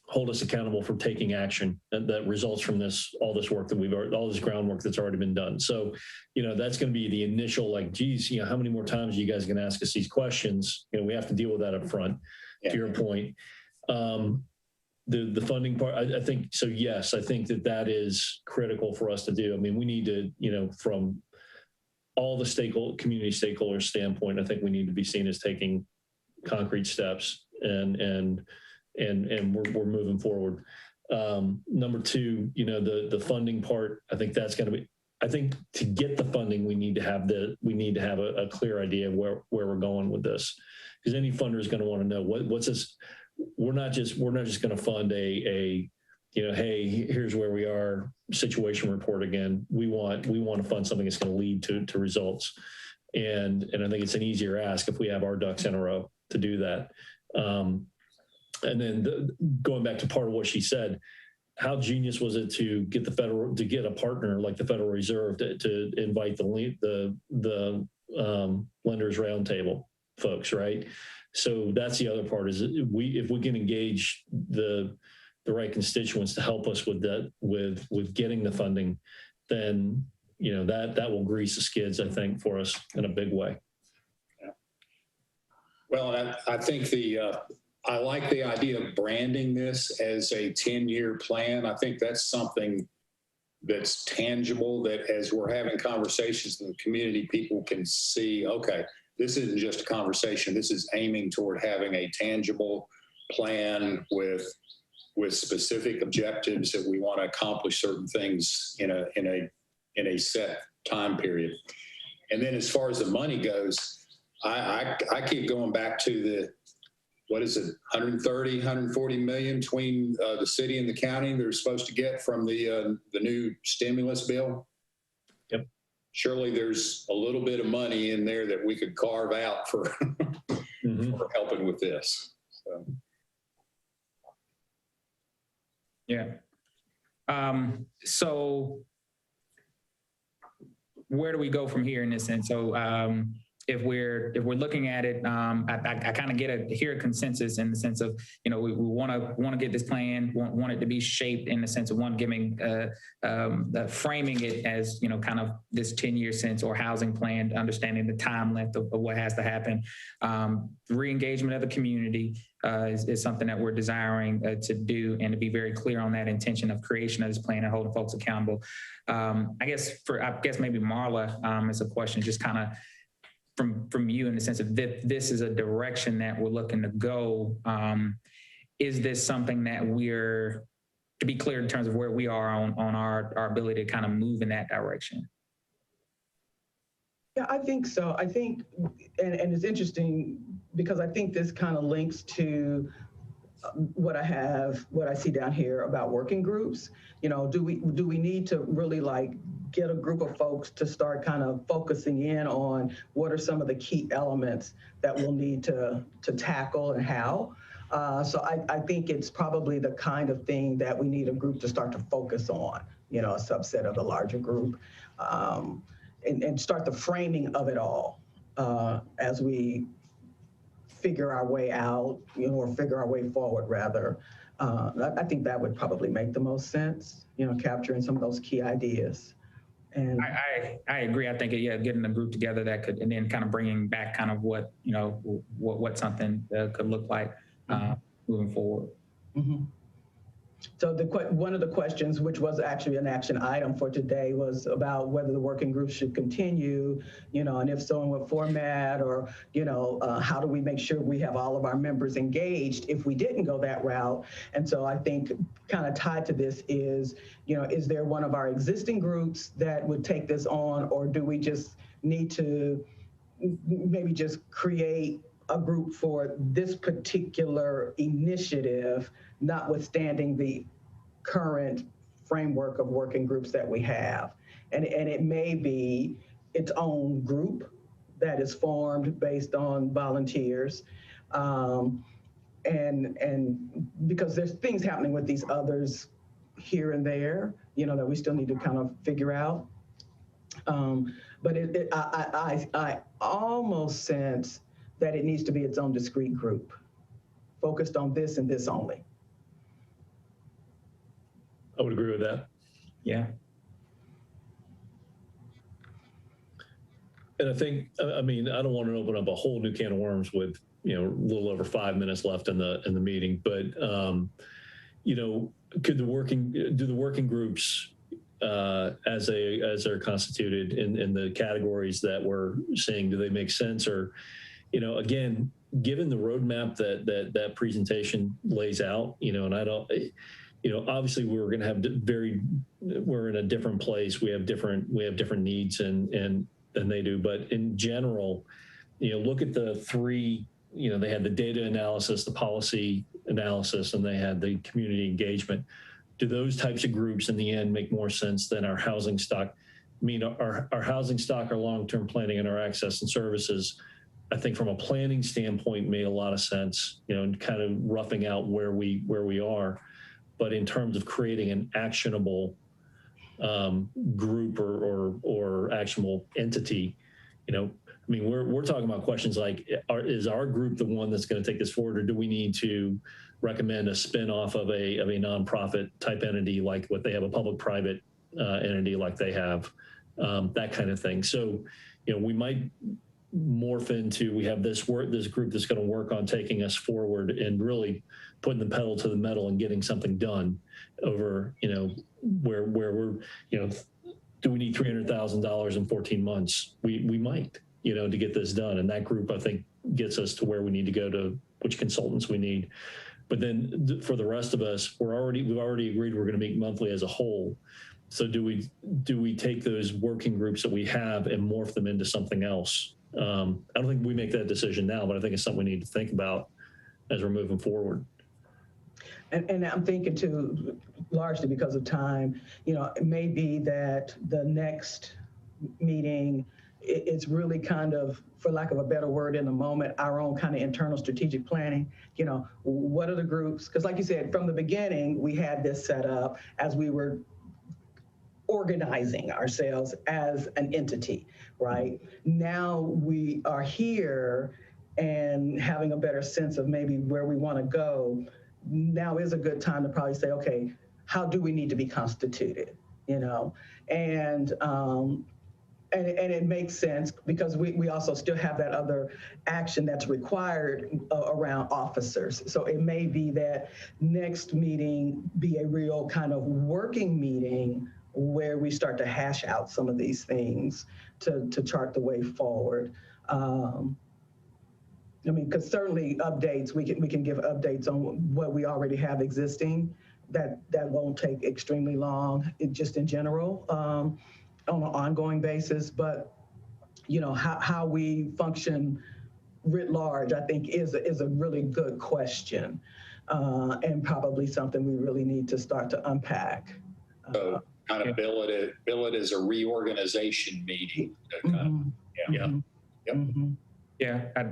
hold us accountable for taking action that results from all this work that all this groundwork that's already been done. So, that's going to be the initial, geez, how many more times are you guys going to ask us these questions? We have to deal with that up front, to your point. the funding part, I think, so yes, I think that is critical for us to do. I mean, we need to, from all the community stakeholder standpoint, I think we need to be seen as taking concrete steps and we're moving forward. Number two, the funding part, I think that's going to be, I think to get the funding, we need to have a clear idea of where we're going with this, because any funder is going to want to know what's this. We're not just going to fund a hey, here's where we are situation report again. We want to fund something that's going to lead to results. And I think it's an easier ask if we have our ducks in a row to do that. And then going back to part of what she said, how genius was it to get a partner like the Federal Reserve to invite the lenders roundtable folks, right? So that's the other part, is if we can engage the right constituents to help us with that, with getting the funding, then that will grease the skids, I think, for us in a big way. Yeah. Well, I think I like the idea of branding this as a 10-year plan. I think that's something that's tangible, that as we're having conversations in the community, people can see, okay, this isn't just a conversation. This is aiming toward having a tangible plan with specific objectives that we want to accomplish certain things in a set time period. And then as far as the money goes, I keep going back to the, what is it, 130, 140 million between the city and the county they're supposed to get from the new stimulus bill. Yep. Surely there's a little bit of money in there that we could carve out for, for helping with this. So. Yeah. So where do we go from here in this sense? So if we're looking at it, I kind of hear a consensus in the sense of, we want to get this plan, want it to be shaped in the sense of giving framing it as, kind of this 10-year sense or housing plan, understanding the time length of what has to happen. Re-engagement of the community is something that we're desiring to do, and to be very clear on that intention of creation of this plan and holding folks accountable. I guess maybe Marla, is a question just kind of from you in the sense of this is a direction that we're looking to go. Is this something that to be clear in terms of where we are on our ability to kind of move in that direction? Yeah, I think so. I think, and it's interesting because I think this kind of links to what I see down here about working groups. Do we need to really get a group of folks to start kind of focusing in on what are some of the key elements that we'll need to tackle and how? So I think it's probably the kind of thing that we need a group to start to focus on, a subset of the larger group, and start the framing of it all as we figure our way out, or figure our way forward, rather. I think that would probably make the most sense, capturing some of those key ideas. And I agree. I think, getting a group together that could, and then kind of bringing back kind of what something could look like moving forward. Mm-hmm. So one of the questions, which was actually an action item for today, was about whether the working group should continue, and if so, in what format, or, how do we make sure we have all of our members engaged if we didn't go that route? And so I think kind of tied to this is, is there one of our existing groups that would take this on, or do we just need to maybe just create a group for this particular initiative, notwithstanding the current framework of working groups that we have? And it may be its own group that is formed based on volunteers. And because there's things happening with these others here and there, that we still need to kind of figure out. But I almost sense that it needs to be its own discrete group, focused on this and this only. I would agree with that. Yeah. And I think, I don't want to open up a whole new can of worms with, a little over 5 minutes left in the meeting, but you know, do the working groups as they're constituted in the categories that we're seeing, do they make sense? Or, you know, again, given the roadmap that presentation lays out, you know, and I don't, you know, obviously we're going to have we're in a different place. We have different needs and than they do. But in general, you know, look at the three, you know, they had the data analysis, the policy analysis, and they had the community engagement. Do those types of groups in the end make more sense than our housing stock? I mean, our housing stock, our long-term planning, and our access and services, I think from a planning standpoint made a lot of sense, you know, and kind of roughing out where we are. But in terms of creating an actionable group or actionable entity, you know, I mean, we're talking about questions like, is our group the one that's going to take this forward, or do we need to recommend a spin-off of a nonprofit type entity like what they have, a public-private entity like they have, that kind of thing. So, you know, we might morph into, we have this group that's going to work on taking us forward and really putting the pedal to the metal and getting something done over, you know, where we're, you know, do we need $300,000 in 14 months? We might, you know, to get this done. And that group, I think, gets us to where we need to go, to which consultants we need. But then for the rest of us, we've already agreed we're going to meet monthly as a whole. So do we take those working groups that we have and morph them into something else? I don't think we make that decision now, but I think it's something we need to think about as we're moving forward. And I'm thinking too, largely because of time, you know, it may be that the next meeting, it's really kind of, for lack of a better word in the moment, our own kind of internal strategic planning. You know, what are the groups? Because like you said, from the beginning, we had this set up as we were organizing ourselves as an entity, right? Now we are here and having a better sense of maybe where we want to go. Now is a good time to probably say, okay, how do we need to be constituted, you know? And it makes sense because we also still have that other action that's required around officers. So it may be that next meeting be a real kind of working meeting where we start to hash out some of these things to chart the way forward. I mean, because certainly updates, we can give updates on what we already have existing. That won't take extremely long, just in general, on an ongoing basis. But you know, how we function writ large, I think, is a really good question, and probably something we really need to start to unpack. So kind of bill it as a reorganization meeting. Yeah, I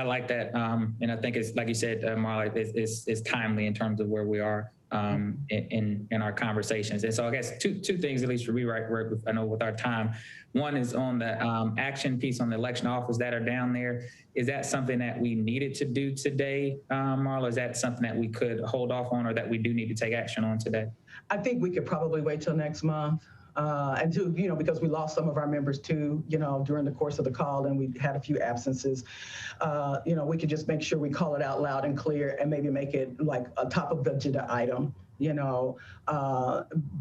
like that, and I think it's like you said, Marla, it's timely in terms of where we are in our conversations. And so I guess two things, at least for me, right, I know with our time. One is on the action piece on the election office that are down there. Is that something that we needed to do today, Marla? Is that something that we could hold off on, or that we do need to take action on today? I think we could probably wait till next month. And to, you know, because we lost some of our members too, you know, during the course of the call, and we had a few absences, you know, we could just make sure we call it out loud and clear and maybe make it like a top of the agenda item, you know,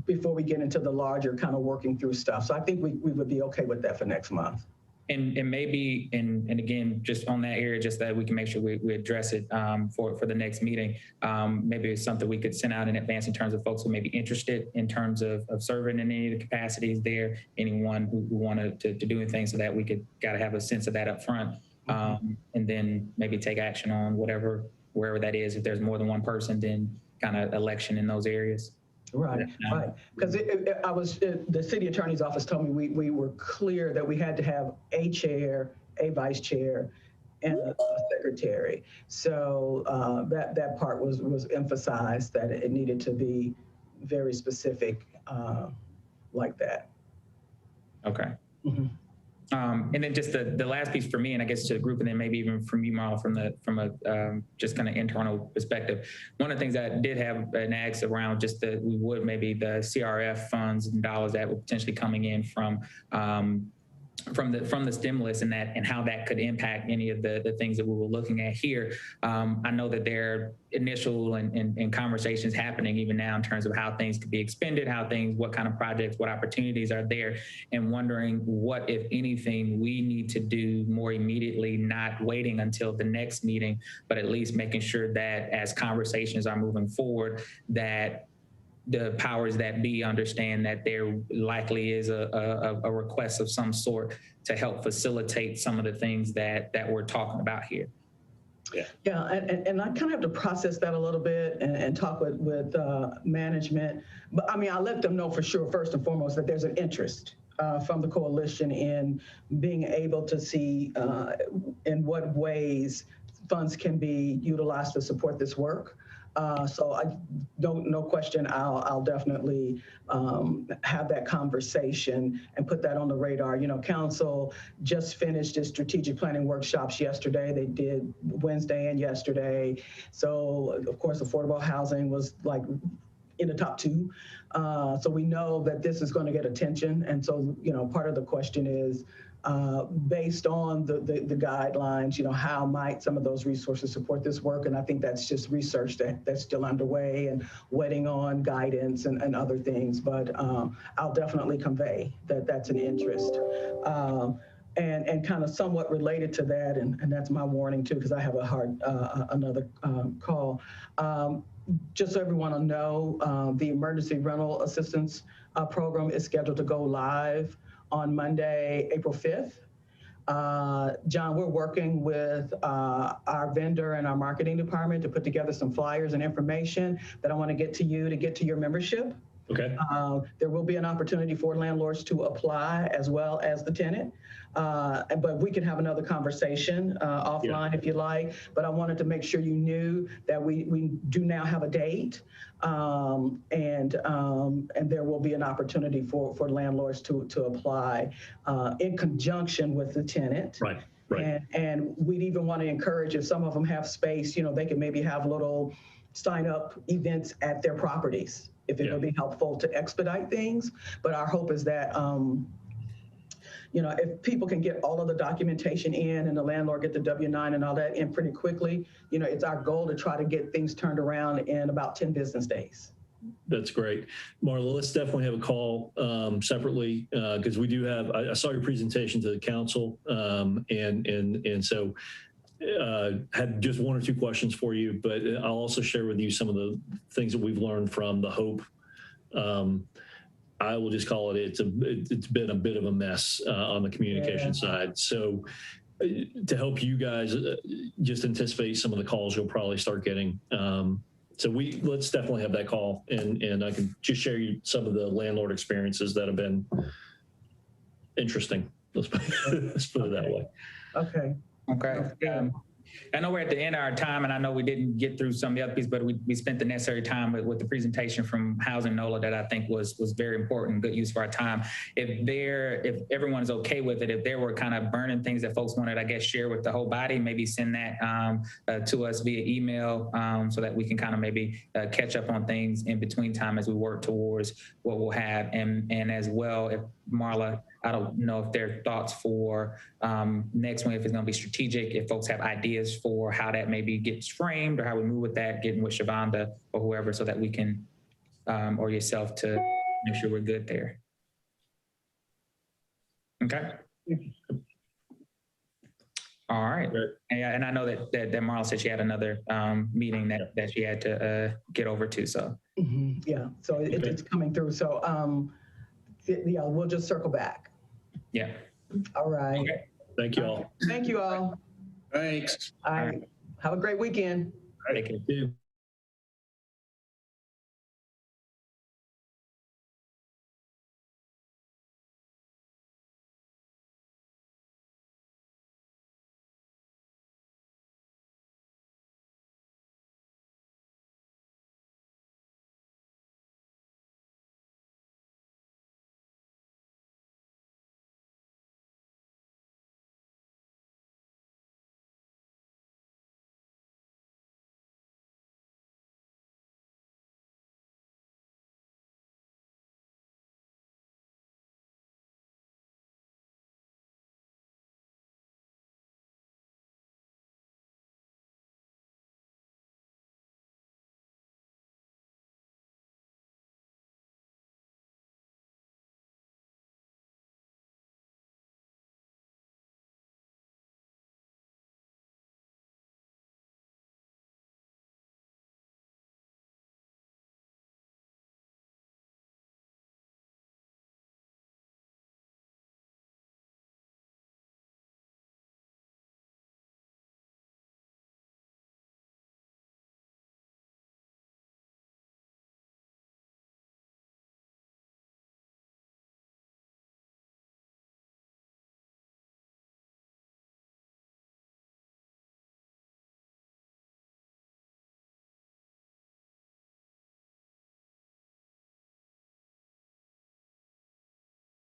before we get into the larger kind of working through stuff. So I think we would be okay with that for next month. And maybe, and again, just on that area, just that we can make sure we address it for the next meeting. Maybe it's something we could send out in advance in terms of folks who may be interested in terms of serving in any of the capacities there, anyone who wanted to do anything, so that we could gotta have a sense of that up front. And then maybe take action on wherever that is. If there's more than one person, then kind of election in those areas. Right, right. Because the city attorney's office told me we were clear that we had to have a chair, a vice chair, and a secretary. So that part was emphasized, that it needed to be very specific like that. Okay. And then just the last piece for me, and I guess to the group, and then maybe even from you, Marla, from a just kind of internal perspective. One of the things I did have an ask around, just that we would maybe the CRF funds and dollars that were potentially coming in from from the stimulus and that and how that could impact any of the things that we were looking at here. I know that there are initial and conversations happening even now in terms of how things could be expended, what kind of projects, what opportunities are there, and wondering what, if anything, we need to do more immediately, not waiting until the next meeting, but at least making sure that as conversations are moving forward, that the powers that be understand that there likely is a request of some sort to help facilitate some of the things that we're talking about here. Yeah, and I kind of have to process that a little bit and talk with management. But I mean, I let them know for sure, first and foremost, that there's an interest from the coalition in being able to see in what ways funds can be utilized to support this work. So I don't, no question, I'll definitely have that conversation and put that on the radar. You know, council just finished its strategic planning workshops yesterday. They did Wednesday and yesterday. So of course, affordable housing was like in the top 2. So we know that this is going to get attention. And so, you know, part of the question is, based on the guidelines, you know, how might some of those resources support this work? And I think that's just research that's still underway and waiting on guidance and other things. But I'll definitely convey that that's an interest. And kind of somewhat related to that, and that's my warning too, because I have another call. Just so everyone will know, the emergency rental assistance program is scheduled to go live on Monday, April 5th. John, we're working with our vendor and our marketing department to put together some flyers and information that I want to get to you to get to your membership. Okay. There will be an opportunity for landlords to apply as well as the tenant. But we can have another conversation offline if you like. But I wanted to make sure you knew that we do now have a date, and there will be an opportunity for landlords to apply in conjunction with the tenant. Right. Right. And we'd even want to encourage, if some of them have space, you know, they can maybe have little sign-up events at their properties, if it would be helpful to expedite things. But our hope is that, you know, if people can get all of the documentation in and the landlord get the W-9 and all that in pretty quickly, you know, it's our goal to try to get things turned around in about 10 business days. That's great. Marla, let's definitely have a call separately because we do have, I saw your presentation to the council and so had just 1 or 2 questions for you, but I'll also share with you some of the things that we've learned from the HOPE. I will just call it, it's been a bit of a mess on the communication side. So to help you guys just anticipate some of the calls you'll probably start getting. So let's definitely have that call and I can just share you some of the landlord experiences that have been interesting. Let's put it that way. Okay. Okay. I know we're at the end of our time, and I know we didn't get through some of the other pieces, but we spent the necessary time with the presentation from Housing NOLA that I think was very important, good use of our time. If everyone's okay with it, if there were kind of burning things that folks wanted, I guess, share with the whole body, maybe send that to us via email so that we can kind of maybe catch up on things in between time as we work towards what we'll have. And as well, if Marla, I don't know if there are thoughts for next one, if it's going to be strategic, if folks have ideas for how that maybe gets framed or how we move with that, getting with Shavonda or whoever so that we can, or yourself, to make sure we're good there. Okay. All right. And I know that Marla said she had another meeting that she had to get over to. So yeah, so it's coming through. So yeah, we'll just circle back. Yeah. All right. Okay. Thank you all. Thank you all. Thanks. All right. Have a great weekend. Thank you.